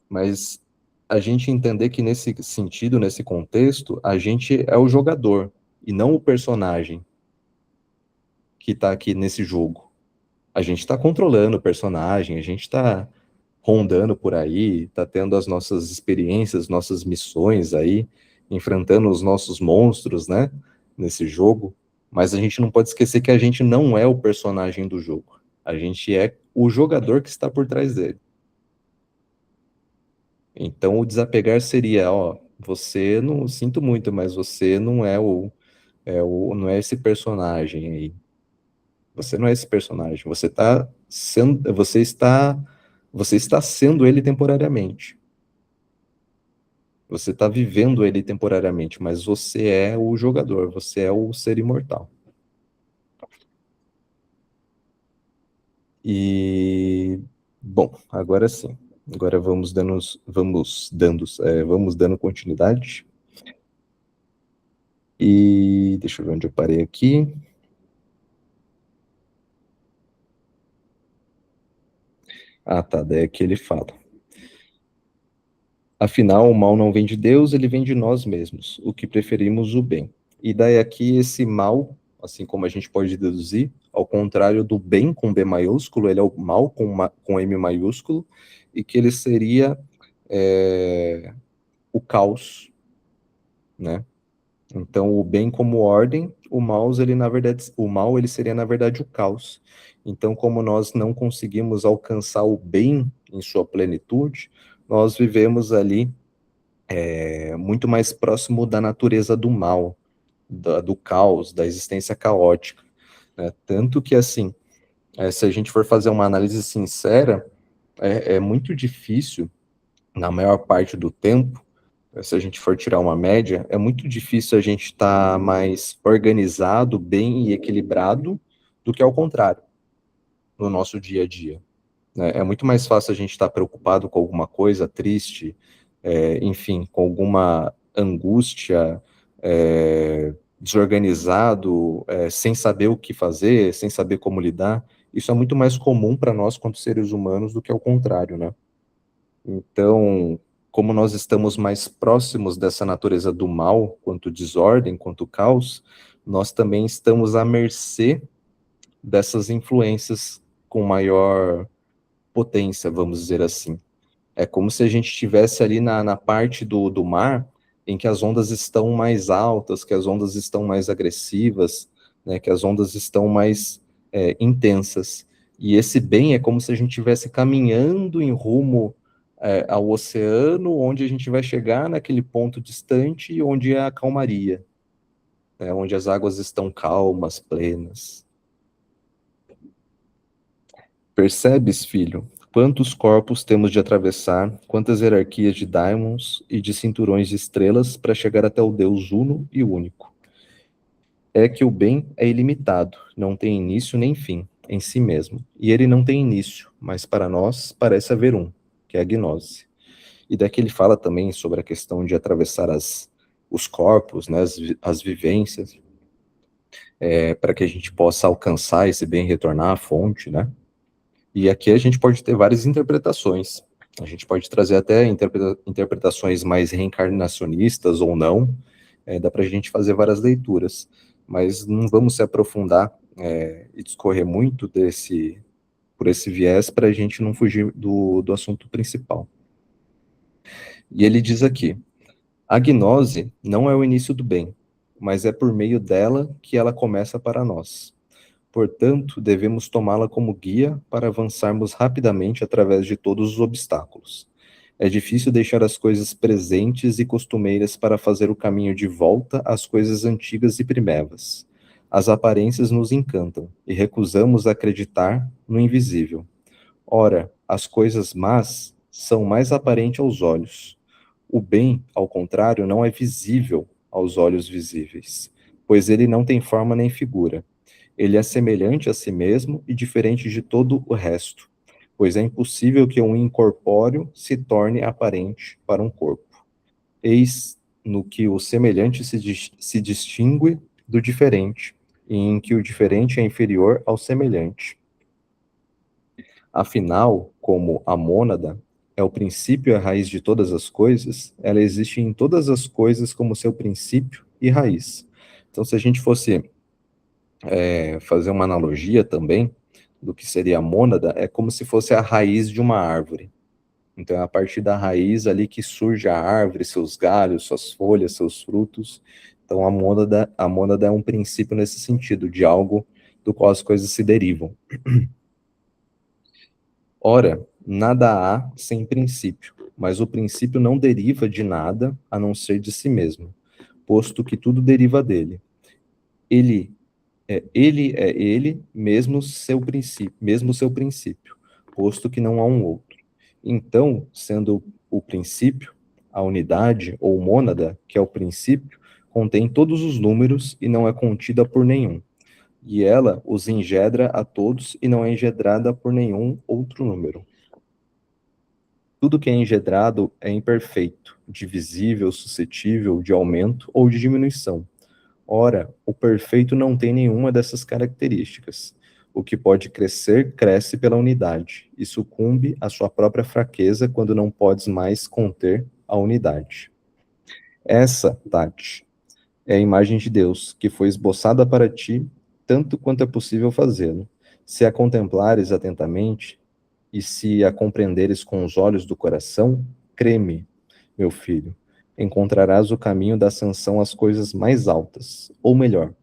mas a gente entender que nesse sentido, nesse contexto, a gente é o jogador e não o personagem que está aqui nesse jogo. A gente está controlando o personagem, a gente está rondando por aí, está tendo as nossas experiências, nossas missões aí, enfrentando os nossos monstros, né, nesse jogo, mas a gente não pode esquecer que a gente não é o personagem do jogo, a gente é o jogador que está por trás dele. Então o desapegar seria, ó, você não, sinto muito, mas você não é não é esse personagem aí. Você não é esse personagem, você está sendo ele temporariamente. Você está vivendo ele temporariamente, mas você é o jogador, você é o ser imortal. E bom, agora sim. Agora vamos dando continuidade. E deixa eu ver onde eu parei aqui. Ah, tá, daí aqui ele fala. Afinal, o mal não vem de Deus, ele vem de nós mesmos, o que preferimos o bem. E daí aqui esse mal, assim como a gente pode deduzir, ao contrário do bem com B maiúsculo, ele é o mal com M maiúsculo, e que ele seria o caos, né? Então, o bem como ordem, o mal ele seria na verdade o caos. Então, como nós não conseguimos alcançar o bem em sua plenitude, nós vivemos ali muito mais próximo da natureza do mal, do caos, da existência caótica, né? Tanto que, assim, se a gente for fazer uma análise sincera, é muito difícil, na maior parte do tempo, se a gente for tirar uma média, é muito difícil a gente estar mais organizado, bem e equilibrado, do que ao contrário, no nosso dia a dia, né? É muito mais fácil a gente estar preocupado com alguma coisa triste, enfim, com alguma angústia, desorganizado, sem saber o que fazer, sem saber como lidar. Isso é muito mais comum para nós quanto seres humanos do que ao contrário, né? Então, como nós estamos mais próximos dessa natureza do mal, quanto desordem, quanto caos, nós também estamos à mercê dessas influências com maior potência, vamos dizer assim. É como se a gente estivesse ali na parte do mar em que as ondas estão mais altas, que as ondas estão mais agressivas, né, que as ondas estão mais intensas. E esse bem é como se a gente estivesse caminhando em rumo ao oceano, onde a gente vai chegar naquele ponto distante e onde é a calmaria, né, onde as águas estão calmas, plenas. Percebes, filho, quantos corpos temos de atravessar, quantas hierarquias de daimons e de cinturões de estrelas para chegar até o Deus uno e único. É que o bem é ilimitado, não tem início nem fim em si mesmo. E ele não tem início, mas para nós parece haver um, que é a gnose. E daqui ele fala também sobre a questão de atravessar os corpos, né, as vivências, para que a gente possa alcançar esse bem e retornar à fonte, né? E aqui a gente pode ter várias interpretações. A gente pode trazer até interpretações mais reencarnacionistas ou não. Dá para a gente fazer várias leituras. Mas não vamos se aprofundar e discorrer muito por esse viés para a gente não fugir do assunto principal. E ele diz aqui: a gnose não é o início do bem, mas é por meio dela que ela começa para nós. Portanto, devemos tomá-la como guia para avançarmos rapidamente através de todos os obstáculos. É difícil deixar as coisas presentes e costumeiras para fazer o caminho de volta às coisas antigas e primevas. As aparências nos encantam e recusamos acreditar no invisível. Ora, as coisas más são mais aparentes aos olhos. O bem, ao contrário, não é visível aos olhos visíveis, pois ele não tem forma nem figura. Ele é semelhante a si mesmo e diferente de todo o resto, pois é impossível que um incorpóreo se torne aparente para um corpo. Eis no que o semelhante se distingue do diferente, e em que o diferente é inferior ao semelhante. Afinal, como a mônada é o princípio e a raiz de todas as coisas, ela existe em todas as coisas como seu princípio e raiz. Então, se a gente fosse fazer uma analogia também do que seria a mônada, é como se fosse a raiz de uma árvore. Então, é a partir da raiz ali que surge a árvore, seus galhos, suas folhas, seus frutos. Então, a mônada é um princípio nesse sentido, de algo do qual as coisas se derivam. Ora, nada há sem princípio, mas o princípio não deriva de nada a não ser de si mesmo, posto que tudo deriva dele. Ele mesmo seu princípio, posto que não há um outro. Então, sendo o princípio, a unidade ou mônada, que é o princípio, contém todos os números e não é contida por nenhum. E ela os engendra a todos e não é engendrada por nenhum outro número. Tudo que é engendrado é imperfeito, divisível, suscetível de aumento ou de diminuição. Ora, o perfeito não tem nenhuma dessas características. O que pode crescer, cresce pela unidade, e sucumbe à sua própria fraqueza quando não podes mais conter a unidade. Essa, Tati, é a imagem de Deus, que foi esboçada para ti, tanto quanto é possível fazê-lo. Se a contemplares atentamente, e se a compreenderes com os olhos do coração, creme, meu filho, encontrarás o caminho da ascensão às coisas mais altas, ou melhor,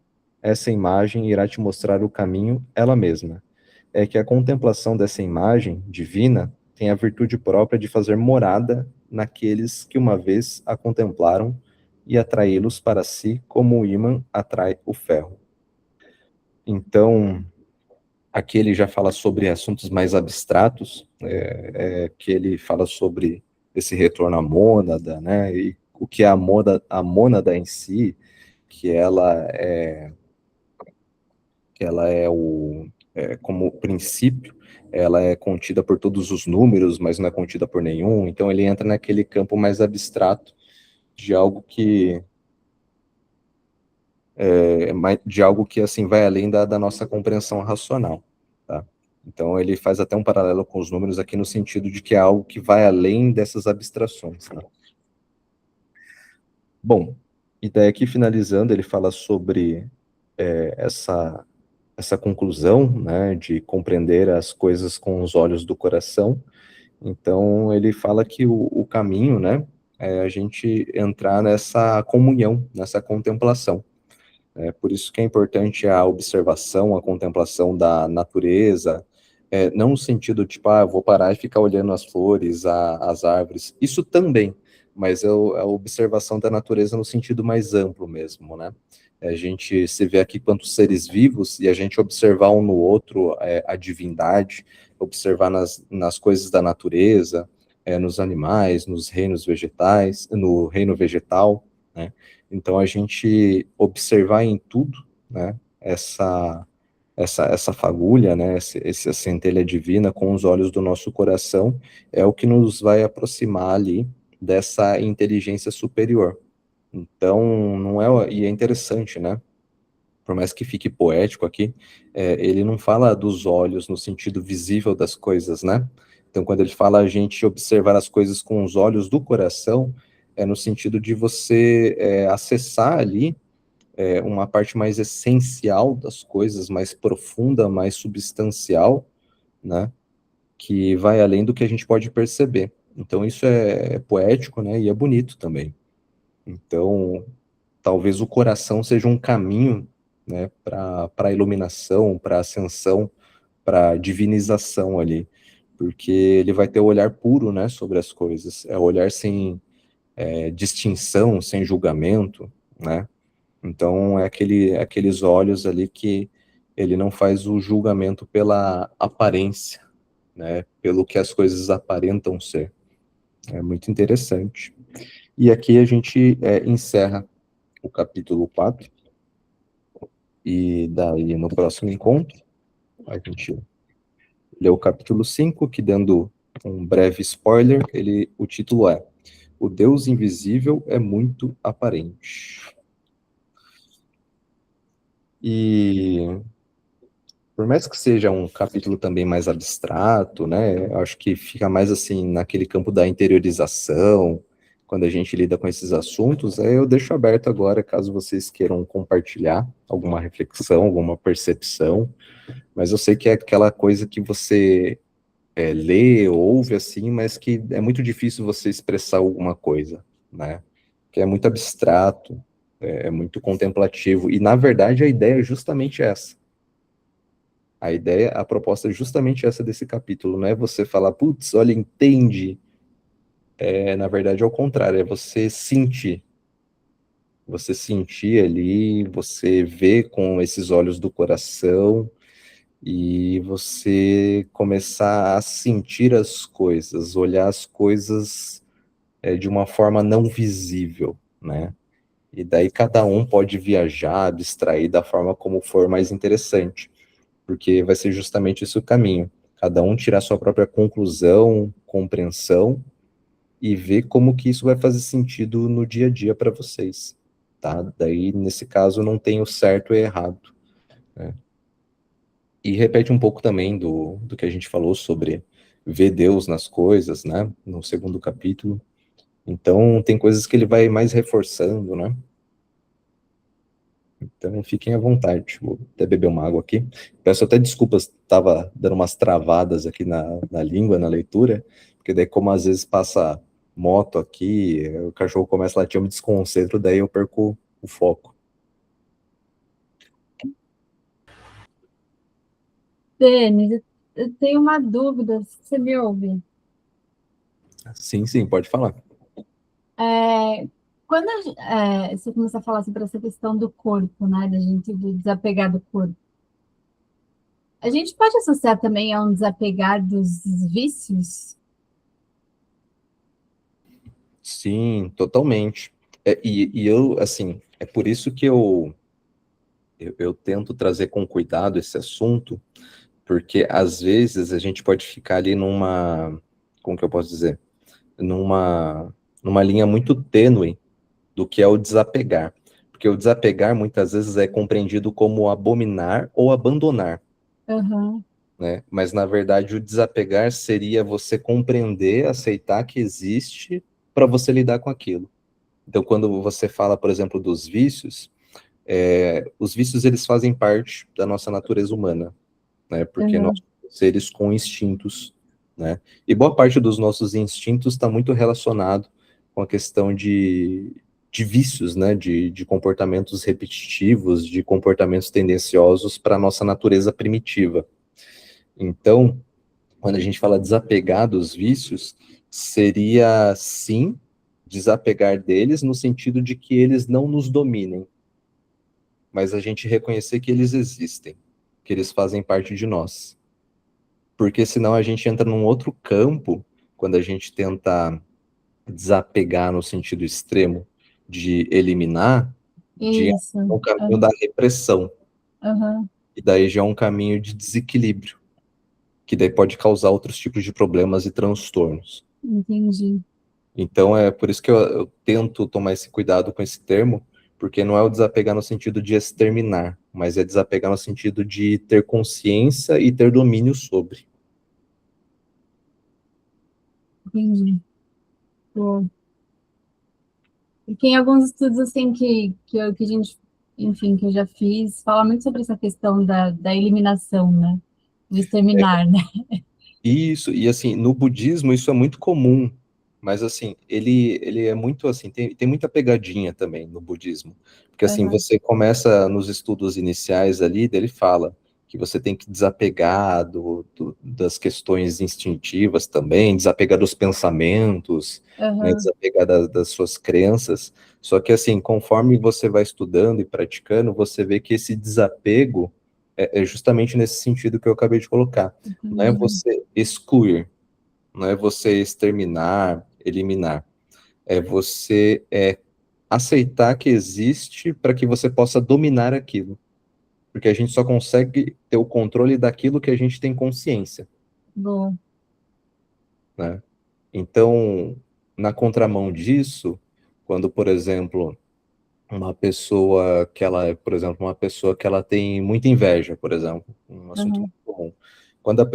essa imagem irá te mostrar o caminho ela mesma. É que a contemplação dessa imagem divina tem a virtude própria de fazer morada naqueles que uma vez a contemplaram e atraí-los para si como o ímã atrai o ferro. Então, aqui ele já fala sobre assuntos mais abstratos, que ele fala sobre esse retorno à mônada, né, e o que é a mônada em si, que ela que ela como princípio, ela é contida por todos os números, mas não é contida por nenhum. Então ele entra naquele campo mais abstrato de algo que assim vai além da nossa compreensão racional, tá? Então ele faz até um paralelo com os números aqui no sentido de que é algo que vai além dessas abstrações, né? Bom, e daí aqui finalizando, ele fala sobre essa conclusão, né, de compreender as coisas com os olhos do coração. Então ele fala que o caminho, né, é a gente entrar nessa comunhão, nessa contemplação. Por isso que é importante a observação, a contemplação da natureza, não no sentido tipo, eu vou parar e ficar olhando as flores, as árvores, isso também, mas a observação da natureza no sentido mais amplo mesmo, né? A gente se vê aqui quantos seres vivos e a gente observar um no outro a divindade, observar nas coisas da natureza, nos animais, nos reinos vegetais, no reino vegetal, né? Então, a gente observar em tudo, né, essa fagulha, né, essa centelha divina com os olhos do nosso coração, é o que nos vai aproximar ali dessa inteligência superior. Então, não é, e é interessante, né, por mais que fique poético aqui, ele não fala dos olhos no sentido visível das coisas, né? Então, quando ele fala a gente observar as coisas com os olhos do coração, é no sentido de você acessar ali uma parte mais essencial das coisas, mais profunda, mais substancial, né? Que vai além do que a gente pode perceber. Então, isso é poético, né? E é bonito também. Então, talvez o coração seja um caminho, né, para a iluminação, para a ascensão, para a divinização ali, porque ele vai ter o olhar puro, né, sobre as coisas, é o olhar sem distinção, sem julgamento, né? Então é aqueles olhos ali que ele não faz o julgamento pela aparência, né, pelo que as coisas aparentam ser. É muito interessante. E aqui a gente encerra o capítulo 4, e daí no próximo encontro a gente lê o capítulo 5, que dando um breve spoiler, o título é O Deus Invisível é Muito Aparente. E por mais que seja um capítulo também mais abstrato, né, eu acho que fica mais assim naquele campo da interiorização, quando a gente lida com esses assuntos, eu deixo aberto agora, caso vocês queiram compartilhar alguma reflexão, alguma percepção, mas eu sei que é aquela coisa que você lê, ouve assim, mas que é muito difícil você expressar alguma coisa, né, que é muito abstrato, é muito contemplativo, e na verdade a ideia é justamente essa. A ideia, a proposta é justamente essa desse capítulo, não é você falar, putz, olha, entende. Na verdade, é o contrário, é você sentir. Você sentir ali, você ver com esses olhos do coração e você começar a sentir as coisas, olhar as coisas de uma forma não visível, né? E daí cada um pode viajar, abstrair da forma como for mais interessante, porque vai ser justamente esse o caminho. Cada um tirar sua própria conclusão, compreensão e ver como que isso vai fazer sentido no dia a dia para vocês, tá? Daí, nesse caso, não tem o certo e errado, né? E repete um pouco também do que a gente falou sobre ver Deus nas coisas, né? No segundo capítulo. Então, tem coisas que ele vai mais reforçando, né? Então, fiquem à vontade. Vou até beber uma água aqui. Peço até desculpas, estava dando umas travadas aqui na língua, na leitura, porque daí, como às vezes passa moto aqui, o cachorro começa a latir, eu me desconcentro, daí eu perco o foco. Denis, eu tenho uma dúvida, você me ouve? Sim, sim, pode falar. Quando você começa a falar sobre essa questão do corpo, né, da gente de desapegar do corpo, a gente pode associar também a um desapegar dos vícios? Sim, totalmente. E eu, assim, é por isso que eu tento trazer com cuidado esse assunto, porque às vezes a gente pode ficar ali como que eu posso dizer? Numa linha muito tênue do que é o desapegar. Porque o desapegar muitas vezes é compreendido como abominar ou abandonar, Aham. né? Mas na verdade o desapegar seria você compreender, aceitar que existe para você lidar com aquilo. Então quando você fala, por exemplo, dos vícios, os vícios eles fazem parte da nossa natureza humana, né? Porque nós Aham. somos seres com instintos, né? E boa parte dos nossos instintos está muito relacionado com a questão de vícios, né? De comportamentos repetitivos, de comportamentos tendenciosos para a nossa natureza primitiva. Então, quando a gente fala desapegar dos vícios, seria sim desapegar deles no sentido de que eles não nos dominem, mas a gente reconhecer que eles existem, que eles fazem parte de nós. Porque senão a gente entra num outro campo, quando a gente tenta desapegar no sentido extremo de eliminar, de Isso. um caminho da repressão, Aham. e daí já é um caminho de desequilíbrio, que daí pode causar outros tipos de problemas e transtornos. Entendi. Então é por isso que eu tento tomar esse cuidado com esse termo, porque não é o desapegar no sentido de exterminar, mas é desapegar no sentido de ter consciência e ter domínio sobre. Entendi. Boa. E tem alguns estudos assim que a gente, enfim, que eu já fiz, fala muito sobre essa questão da eliminação, né? De exterminar, né? Isso, e assim, no budismo isso é muito comum, mas assim, ele é muito assim, tem muita pegadinha também no budismo, porque assim, Aham. você começa nos estudos iniciais ali, dele fala que você tem que desapegar das questões instintivas também, desapegar dos pensamentos, né, Aham. desapegar das suas crenças, só que assim, conforme você vai estudando e praticando, você vê que esse desapego é justamente nesse sentido que eu acabei de colocar. Não é Entendi. você excluir, não é você exterminar, eliminar. É você aceitar que existe para que você possa dominar aquilo. Porque a gente só consegue ter o controle daquilo que a gente tem consciência, Boa. né? Então, na contramão disso, quando, por exemplo, uma pessoa que ela, por exemplo, uma pessoa que ela tem muita inveja, por exemplo, um assunto Aham. muito comum.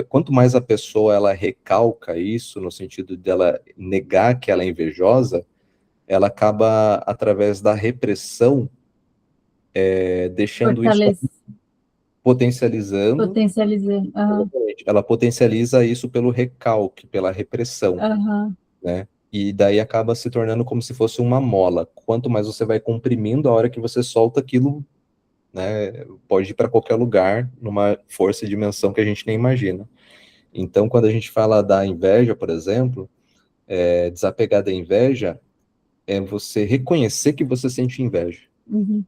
Quanto mais a pessoa ela recalca isso, no sentido dela negar que ela é invejosa, ela acaba, através da repressão, deixando isso, Fortalece, potencializando, potencializando. Aham. exatamente, ela potencializa isso pelo recalque, pela repressão, Aham. né? E daí acaba se tornando como se fosse uma mola. Quanto mais você vai comprimindo, a hora que você solta aquilo, né, pode ir para qualquer lugar, numa força e dimensão que a gente nem imagina. Então, quando a gente fala da inveja, por exemplo, desapegar da inveja é você reconhecer que você sente inveja, Uhum.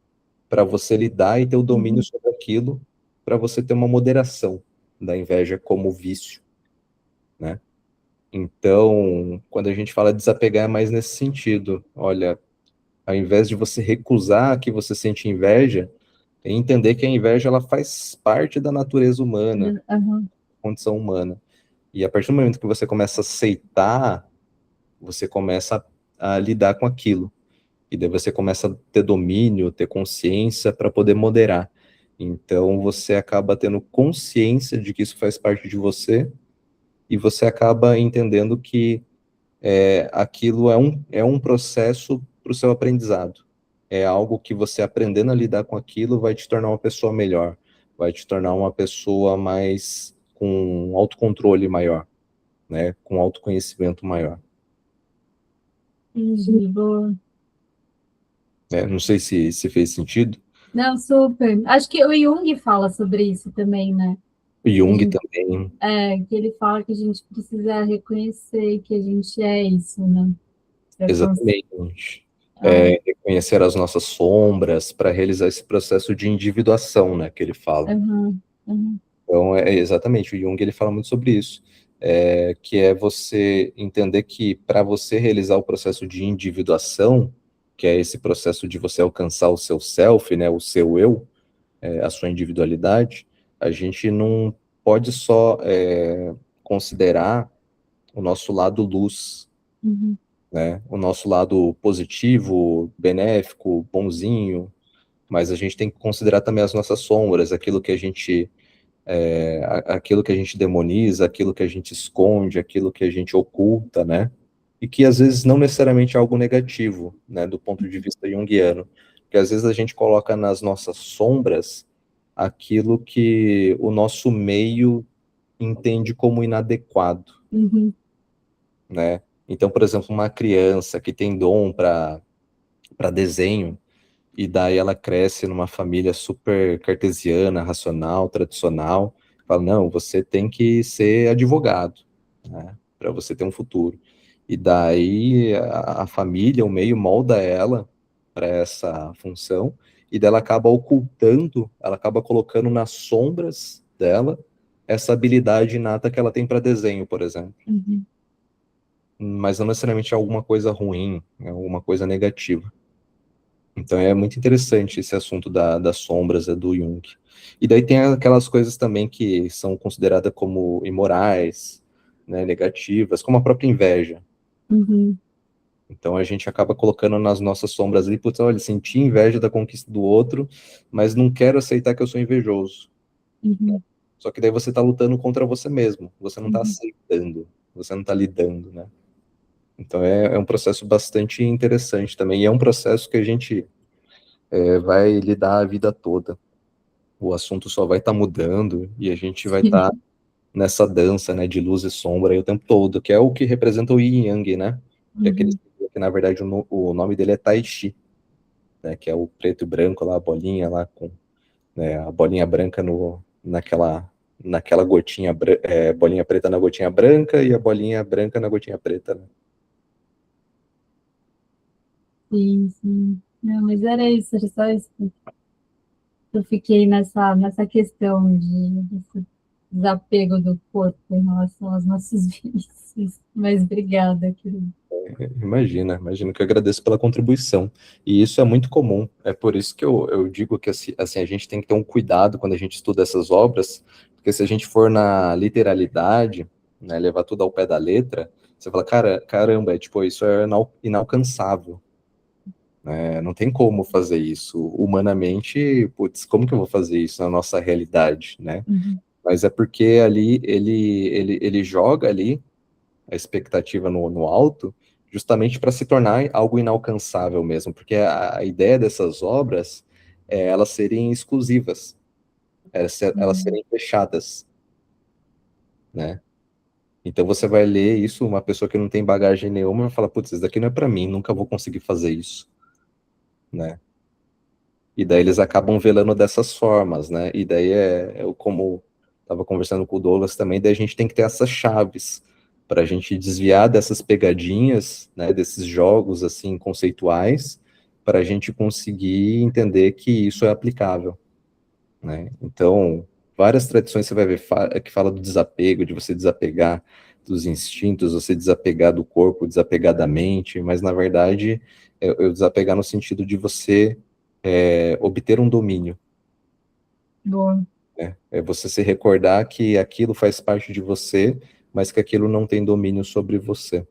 para você lidar e ter o domínio Uhum. sobre aquilo, para você ter uma moderação da inveja como vício, né? Então, quando a gente fala desapegar é mais nesse sentido. Olha, ao invés de você recusar que você sente inveja, é entender que a inveja ela faz parte da natureza humana, Aham. condição humana. E a partir do momento que você começa a aceitar, você começa a lidar com aquilo. E daí você começa a ter domínio, ter consciência para poder moderar. Então você acaba tendo consciência de que isso faz parte de você e você acaba entendendo que aquilo é um processo para o seu aprendizado. É algo que você aprendendo a lidar com aquilo vai te tornar uma pessoa melhor, vai te tornar uma pessoa mais com autocontrole maior, né? Com autoconhecimento maior. Entendi. Boa. Não sei se fez sentido. Não, super. Acho que o Jung fala sobre isso também, né? A Jung gente, também. que ele fala que a gente precisa reconhecer que a gente é isso, né? Pra Exatamente. ah, Reconhecer as nossas sombras para realizar esse processo de individuação, né, que ele fala. aham, aham, Então, exatamente, o Jung ele fala muito sobre isso, que é você entender que para você realizar o processo de individuação, que é esse processo de você alcançar o seu self, né, o seu eu, a sua individualidade, a gente não pode só considerar o nosso lado luz, né? O nosso lado positivo, benéfico, bonzinho, mas a gente tem que considerar também as nossas sombras, aquilo que a gente demoniza, aquilo que a gente esconde, aquilo que a gente oculta, né? E que às vezes não necessariamente é algo negativo, né, do ponto de vista junguiano, porque às vezes a gente coloca nas nossas sombras aquilo que o nosso meio entende como inadequado, né? Então, por exemplo, uma criança que tem dom para desenho, e daí ela cresce numa família super cartesiana, racional, tradicional, fala, não, você tem que ser advogado, né, para você ter um futuro. E daí a família, o meio molda ela para essa função, e daí ela acaba ocultando, ela acaba colocando nas sombras dela essa habilidade inata que ela tem para desenho, por exemplo. Mas não necessariamente é alguma coisa ruim, é alguma coisa negativa. Então é muito interessante esse assunto das sombras do Jung. E daí tem aquelas coisas também que são consideradas como imorais, né, negativas, como a própria inveja. Então a gente acaba colocando nas nossas sombras ali, putz, olha, senti inveja da conquista do outro, mas não quero aceitar que eu sou invejoso. Só que daí você está lutando contra você mesmo, você não está aceitando, você não está lidando, né? Então é um processo bastante interessante também, e é um processo que a gente vai lidar a vida toda. O assunto só vai estar mudando e a gente vai estar nessa dança, né, de luz e sombra aí o tempo todo, que é o que representa o Yin Yang, né? Que é aquele que na verdade o nome dele é Tai Chi, né? Que é o preto e branco lá, a bolinha lá com, né, a bolinha branca naquela gotinha, bolinha preta na gotinha branca e a bolinha branca na gotinha preta, né? Sim, sim. Não, mas era isso, era só isso que eu fiquei nessa questão desse desapego do corpo em relação aos nossos vícios. Mas obrigada, querido. Imagina que eu agradeço pela contribuição. E isso é muito comum. É por isso que eu digo que assim, a gente tem que ter um cuidado quando a gente estuda essas obras, porque se a gente for na literalidade, né, levar tudo ao pé da letra, você fala, cara, caramba, tipo, isso é inalcançável. Né? Não tem como fazer isso. Humanamente, putz, como que eu vou fazer isso na nossa realidade, né? Mas é porque ali ele joga ali a expectativa no alto, justamente para se tornar algo inalcançável mesmo, porque a ideia dessas obras é elas serem exclusivas, elas serem fechadas, né? Então você vai ler isso, uma pessoa que não tem bagagem nenhuma vai falar, putz, isso daqui não é para mim, nunca vou conseguir fazer isso, né? E daí eles acabam velando dessas formas, né? E daí como estava conversando com o Douglas também, daí a gente tem que ter essas chaves para a gente desviar dessas pegadinhas, né? Desses jogos assim conceituais, para a gente conseguir entender que isso é aplicável, né? Então, várias tradições você vai ver que fala do desapego, de você desapegar dos instintos, você desapegar do corpo, desapegar da mente, mas na verdade eu desapegar no sentido de você obter um domínio, Boa, né? É você se recordar que aquilo faz parte de você, mas que aquilo não tem domínio sobre você.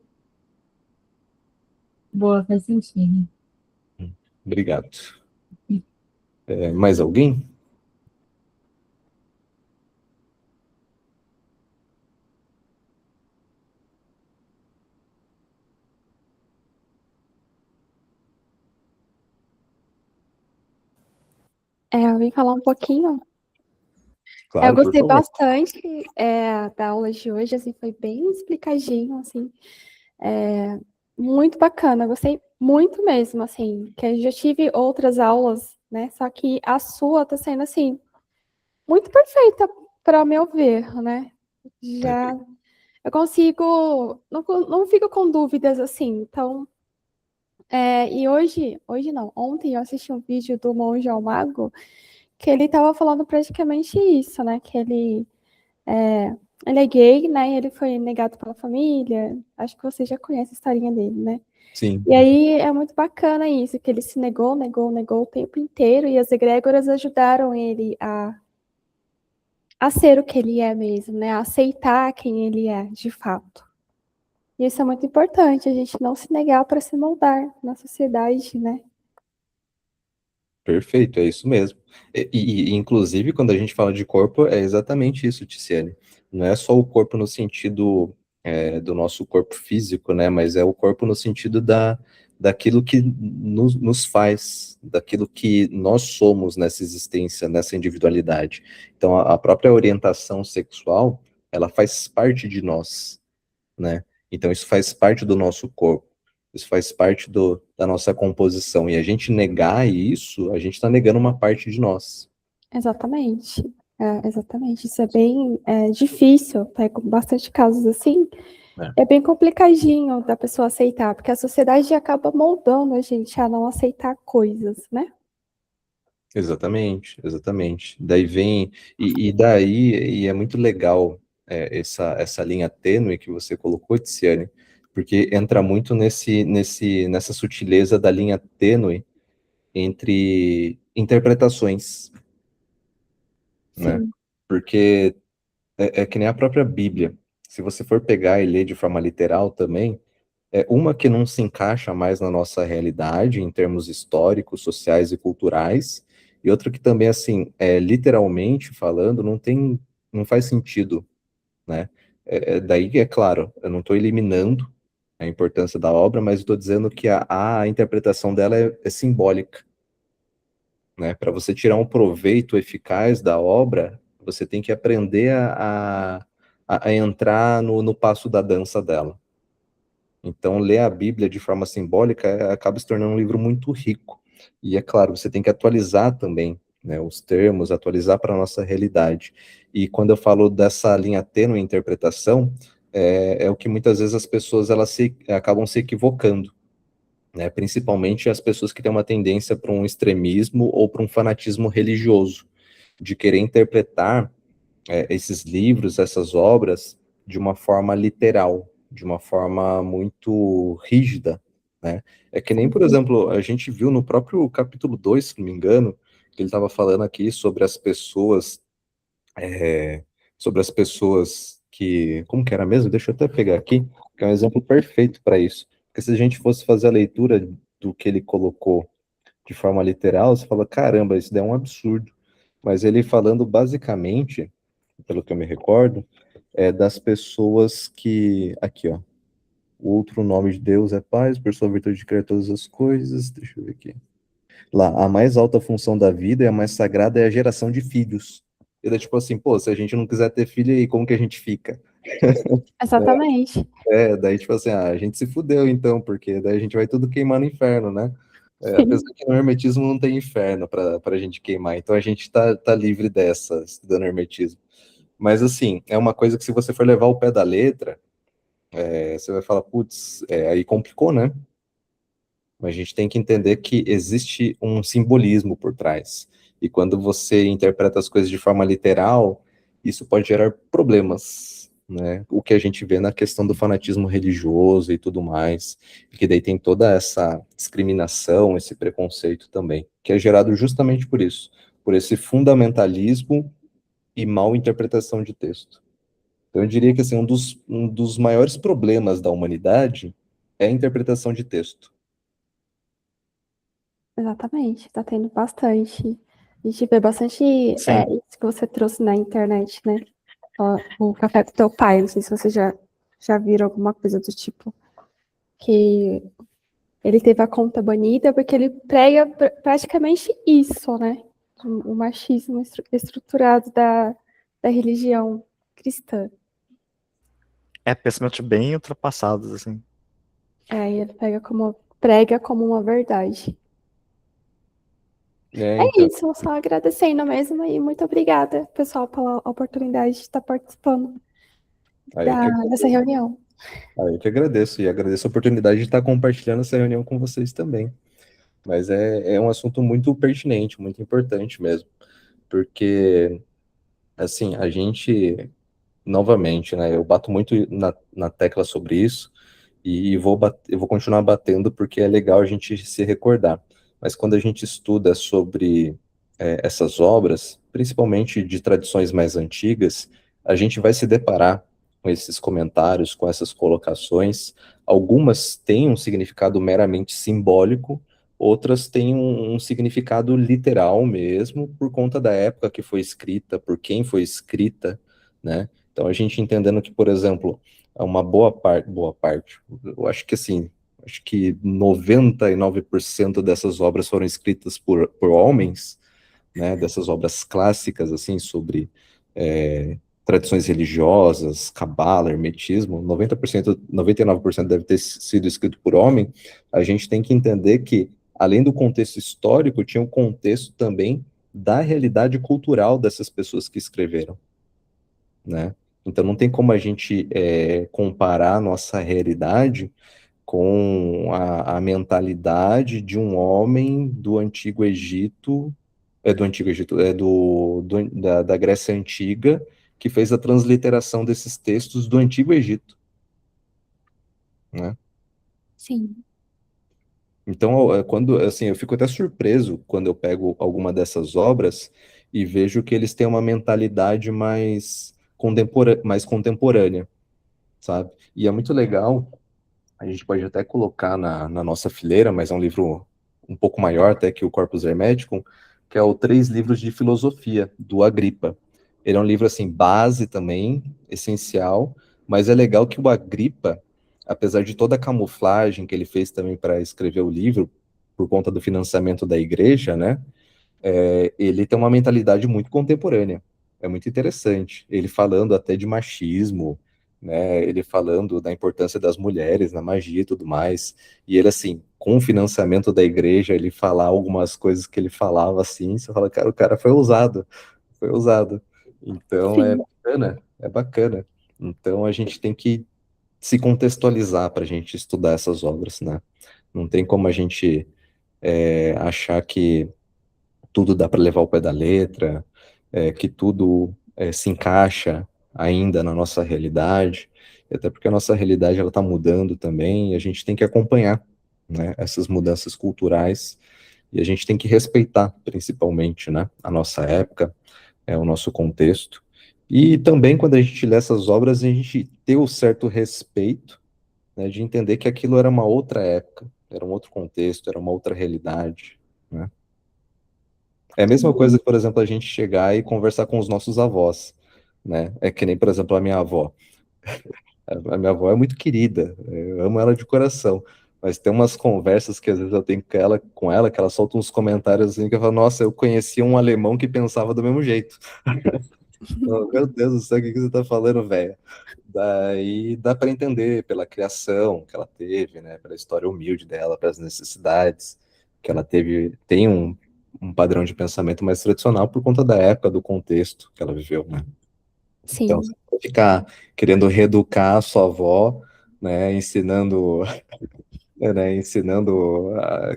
boa, faz sentido. Obrigado. Mais alguém? Eu vim falar um pouquinho. Eu Claro, por gostei favor. bastante da aula de hoje, assim, foi bem explicadinho, assim, muito bacana, gostei muito mesmo, assim, que eu já tive outras aulas, né, só que a sua tá sendo, assim, muito perfeita para meu ver, né, já eu consigo, não fico com dúvidas, assim, então, e hoje não, ontem eu assisti um vídeo do Monge ao Mago, que ele estava falando praticamente isso, né, que ele é gay, né? E ele foi negado pela família. Acho que você já conhece a historinha dele, né? Sim, E aí é muito bacana isso, que ele se negou, negou, negou o tempo inteiro, e as egrégoras ajudaram ele a ser o que ele é mesmo, né? A aceitar quem ele é, de fato. E isso é muito importante, a gente não se negar para se moldar na sociedade, né? perfeito, é isso mesmo. Inclusive, quando a gente fala de corpo, é exatamente isso, Ticiane. Não é só o corpo no sentido do nosso corpo físico, né? Mas é o corpo no sentido daquilo que nos faz, daquilo que nós somos nessa existência, nessa individualidade. Então, a própria orientação sexual, ela faz parte de nós, né? Então isso faz parte do nosso corpo, isso faz parte da nossa composição. E a gente negar isso, a gente está negando uma parte de nós. Exatamente. Exatamente. Isso é bem difícil, pego bastante casos assim. Né? É bem complicadinho da pessoa aceitar, porque a sociedade acaba moldando a gente a não aceitar coisas, né? Exatamente, exatamente. Daí vem, daí, e é muito legal essa linha tênue que você colocou, Tiziane, porque entra muito nessa sutileza da linha tênue entre interpretações, né? Sim, Porque é que nem a própria Bíblia. Se você for pegar e ler de forma literal também, é uma que não se encaixa mais na nossa realidade, em termos históricos, sociais e culturais, e outra que também, assim, literalmente falando, não faz sentido, né? Daí, é claro, eu não estou eliminando a importância da obra, mas estou dizendo que a interpretação dela é simbólica, né? Para você tirar um proveito eficaz da obra, você tem que aprender a entrar no passo da dança dela. Então, ler a Bíblia de forma simbólica acaba se tornando um livro muito rico. E é claro, você tem que atualizar também, né, os termos, atualizar para a nossa realidade. E quando eu falo dessa linha tênue interpretação, é o que muitas vezes as pessoas acabam se equivocando, né, principalmente as pessoas que têm uma tendência para um extremismo ou para um fanatismo religioso, de querer interpretar esses livros, essas obras, de uma forma literal, de uma forma muito rígida, né? É que nem, por exemplo, a gente viu no próprio capítulo 2, se não me engano, que ele estava falando aqui é, sobre as pessoas que, como que era mesmo? Deixa eu até pegar aqui, que é um exemplo perfeito para isso. Porque se a gente fosse fazer a leitura do que ele colocou de forma literal, você fala, caramba, isso daí é um absurdo. Mas ele falando basicamente, pelo que eu me recordo, das pessoas que. Aqui, ó. O outro nome de Deus é paz, por sua virtude de criar todas as coisas. Deixa eu ver aqui. Lá, a mais alta função da vida e a mais sagrada é a geração de filhos. Ele é tipo assim, pô, se a gente não quiser ter filho, aí como que a gente fica? Né? exatamente. Daí tipo assim, a gente se fudeu então, porque daí a gente vai tudo queimar no inferno, né? Sim, Apesar que no hermetismo não tem inferno para a gente queimar, então a gente tá livre dessa, estudando hermetismo. Mas assim, é uma coisa que se você for levar o pé da letra, você vai falar, putz, aí complicou, né? Mas a gente tem que entender que existe um simbolismo por trás. E quando você interpreta as coisas de forma literal, isso pode gerar problemas, né? O que a gente vê na questão do fanatismo religioso e tudo mais, porque daí tem toda essa discriminação, esse preconceito também, que é gerado justamente por isso, por esse fundamentalismo e mal interpretação de texto. Então, eu diria que assim, um dos maiores problemas da humanidade é a interpretação de texto. exatamente. Tá tendo bastante. A gente vê bastante Sim. isso que você trouxe na internet, né? Ó, o café com teu pai, não sei se você já viram alguma coisa do tipo. Que ele teve a conta banida porque ele prega praticamente isso, né? O machismo estruturado da religião cristã. Pensamentos bem ultrapassados, assim. E ele prega como uma verdade. É Então, isso, só agradecendo mesmo e muito obrigada, pessoal, pela oportunidade de estar participando aí eu que, dessa reunião. aí eu que agradeço, e agradeço a oportunidade de estar compartilhando essa reunião com vocês também. Mas é um assunto muito pertinente, muito importante mesmo, porque, assim, novamente, né, eu bato muito na tecla sobre isso, e eu vou continuar batendo porque é legal a gente se recordar. Mas quando a gente estuda sobre essas obras, principalmente de tradições mais antigas, a gente vai se deparar com esses comentários, com essas colocações. Algumas têm um significado meramente simbólico, outras têm um significado literal mesmo, por conta da época que foi escrita, por quem foi escrita, né? Então a gente entendendo que, por exemplo, uma boa parte, eu acho que assim, acho que 99% dessas obras foram escritas por homens, né, dessas obras clássicas, assim, sobre tradições religiosas, cabala, hermetismo, 90%, 99% deve ter sido escrito por homem. A gente tem que entender que, além do contexto histórico, tinha um contexto também da realidade cultural dessas pessoas que escreveram, né? Então não tem como a gente comparar a nossa realidade com a mentalidade de um homem do Antigo Egito, do Antigo Egito, da Grécia Antiga, que fez a transliteração desses textos do Antigo Egito, né? Sim, Então, quando, assim, eu fico até surpreso quando eu pego alguma dessas obras e vejo que eles têm uma mentalidade mais contemporânea, sabe? E é muito legal. A gente pode até colocar na nossa fileira, mas é um livro um pouco maior até que o Corpus Hermeticum, que é o Três Livros de Filosofia, do Agripa. Ele é um livro, assim, base também, essencial, mas é legal que o Agripa, apesar de toda a camuflagem que ele fez também para escrever o livro, por conta do financiamento da igreja, né? Ele tem uma mentalidade muito contemporânea. É muito interessante. Ele falando até de machismo, né? Ele falando da importância das mulheres na magia e tudo mais. E ele, assim, com o financiamento da igreja, ele falar algumas coisas que ele falava assim, você fala, cara, o cara foi ousado, foi ousado. Então sim, é bacana. Então a gente tem que se contextualizar para a gente estudar essas obras, né? Não tem como a gente achar que tudo dá para levar ao pé da letra, que tudo se encaixa ainda na nossa realidade, até porque a nossa realidade ela está mudando também, e a gente tem que acompanhar, né, essas mudanças culturais, e a gente tem que respeitar, principalmente, né, a nossa época, o nosso contexto, e também quando a gente lê essas obras, a gente ter o certo respeito, né, de entender que aquilo era uma outra época, era um outro contexto, era uma outra realidade, né? É a mesma sim. coisa que, por exemplo, a gente chegar e conversar com os nossos avós, né? É que nem, por exemplo, a minha avó. A minha avó é muito querida, eu amo ela de coração, mas tem umas conversas que às vezes eu tenho com ela que ela solta uns comentários assim que eu falo, nossa, eu conhecia um alemão que pensava do mesmo jeito. Meu Deus do céu, o que que você tá falando, velho? Daí dá para entender pela criação que ela teve, né? Pela história humilde dela, pelas necessidades que ela teve, tem um padrão de pensamento mais tradicional por conta da época, do contexto que ela viveu, né? Então, você Sim, pode ficar querendo reeducar a sua avó, né?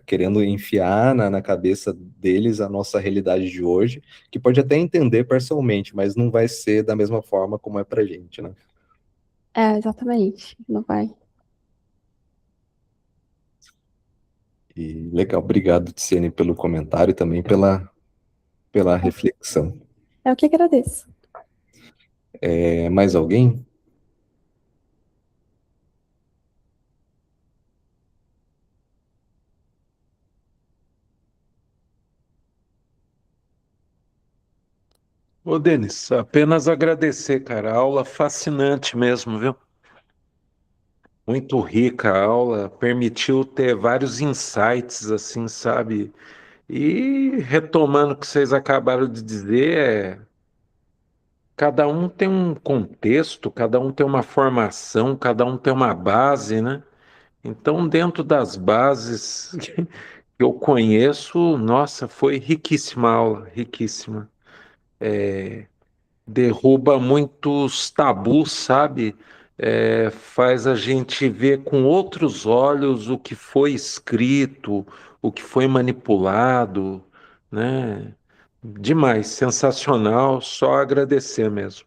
Querendo enfiar na cabeça deles a nossa realidade de hoje, que pode até entender parcialmente, mas não vai ser da mesma forma como é pra gente, né? exatamente. Não vai. E legal, obrigado, Tiziane, pelo comentário e também pela reflexão. É o que agradeço. Mais alguém? Ô, Denis, apenas agradecer, cara. Aula fascinante mesmo, viu? Muito rica a aula, permitiu ter vários insights, assim, sabe? E retomando o que vocês acabaram de dizer, cada um tem um contexto, cada um tem uma formação, cada um tem uma base, né? Então, dentro das bases que eu conheço, nossa, foi riquíssima a aula, riquíssima. Derruba muitos tabus, sabe? Faz a gente ver com outros olhos o que foi escrito, o que foi manipulado, né? Demais, sensacional, só agradecer mesmo.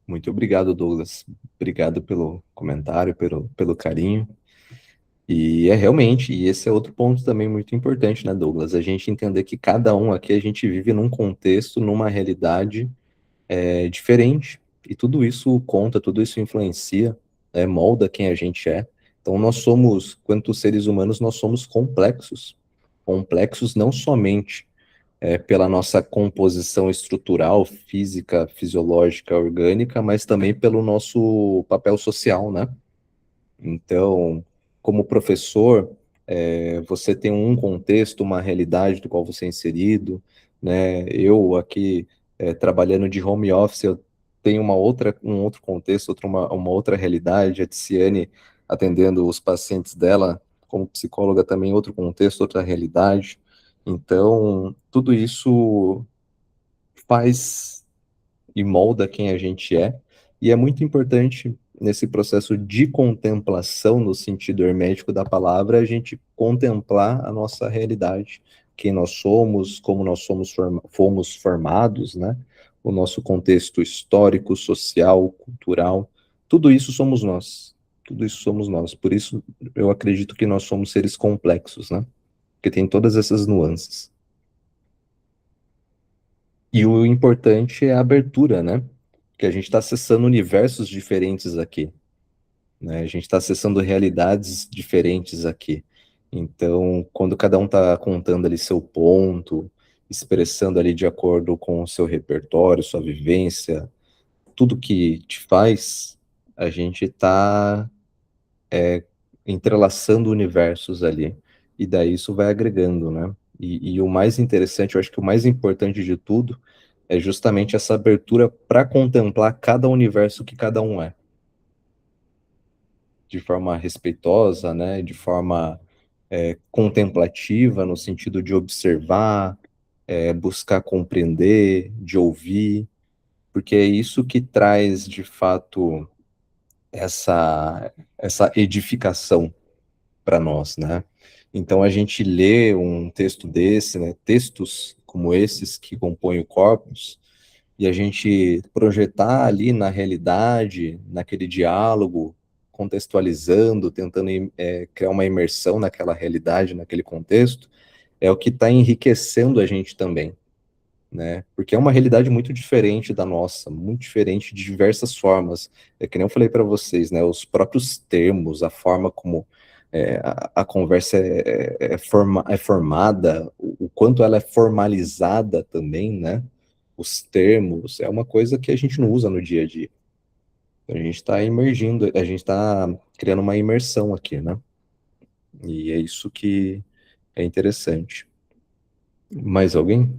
Muito obrigado, Douglas. Obrigado pelo comentário, pelo carinho. E é realmente, e esse é outro ponto também muito importante, né, Douglas? A gente entender que cada um aqui, a gente vive num contexto, numa realidade diferente. E tudo isso conta, tudo isso influencia, molda quem a gente é. Então, nós somos, quanto seres humanos, nós somos complexos. Complexos não somente pela nossa composição estrutural, física, fisiológica, orgânica, mas também pelo nosso papel social, né? Então, como professor, você tem um contexto, uma realidade do qual você é inserido, né? Eu aqui trabalhando de home office, eu tenho um outro contexto, uma outra realidade. A Tiziane atendendo os pacientes dela como psicóloga também outro contexto, outra realidade. Então, tudo isso faz e molda quem a gente é, e é muito importante nesse processo de contemplação, no sentido hermético da palavra, a gente contemplar a nossa realidade, quem nós somos, como nós fomos formados, né? O nosso contexto histórico, social, cultural, tudo isso somos nós. Tudo isso somos nós. Por isso, eu acredito que nós somos seres complexos, né? Porque tem todas essas nuances. E o importante é a abertura, né? Que a gente está acessando universos diferentes aqui, né? A gente está acessando realidades diferentes aqui. Então, quando cada um está contando ali seu ponto, expressando ali de acordo com o seu repertório, sua vivência, tudo que te faz, a gente está entrelaçando universos ali. E daí isso vai agregando, né? E o mais interessante, eu acho que o mais importante de tudo é justamente essa abertura para contemplar cada universo que cada um é, de forma respeitosa, né? De forma contemplativa, no sentido de observar, buscar compreender, de ouvir, porque é isso que traz, de fato, essa edificação para nós, né? Então a gente lê um texto desse, né? Textos como esses que compõem o corpus, e a gente projetar ali na realidade, naquele diálogo, contextualizando, tentando criar uma imersão naquela realidade, naquele contexto, é o que está enriquecendo a gente também, né? Porque é uma realidade muito diferente da nossa, muito diferente de diversas formas. É que nem eu falei para vocês, né? Os próprios termos, a forma como a conversa é formada, o quanto ela é formalizada também, né? Os termos, é uma coisa que a gente não usa no dia a dia. A gente está imergindo, a gente está criando uma imersão aqui, né? E é isso que é interessante. Mais alguém?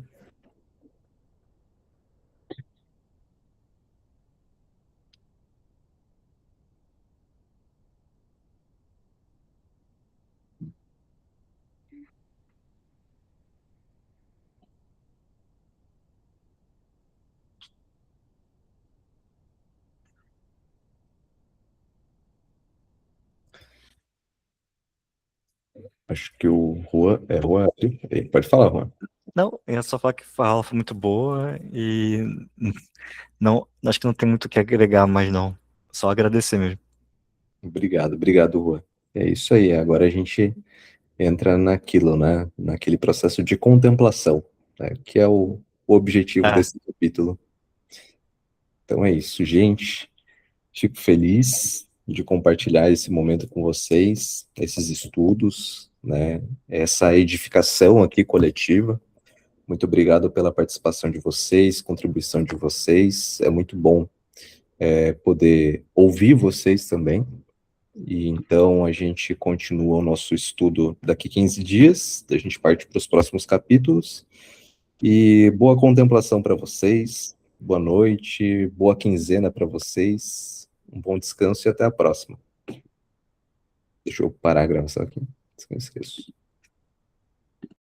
Acho que o Juan, pode falar, Juan. Não, eu ia só falar que a aula foi muito boa e não, acho que não tem muito o que agregar mais não. Só agradecer mesmo. Obrigado, Juan. É isso aí, agora a gente entra naquilo, né? Naquele processo de contemplação, né? Que é o objetivo É, desse capítulo. Então é isso, gente. Fico feliz de compartilhar esse momento com vocês, esses estudos, né? Essa edificação aqui coletiva. Muito obrigado pela participação de vocês, contribuição de vocês. É muito bom poder ouvir vocês também. E então a gente continua o nosso estudo daqui 15 dias, a gente parte para os próximos capítulos. E boa contemplação para vocês, boa noite, boa quinzena para vocês, um bom descanso e até a próxima. Deixa eu parar a gravação aqui, se eu esqueço.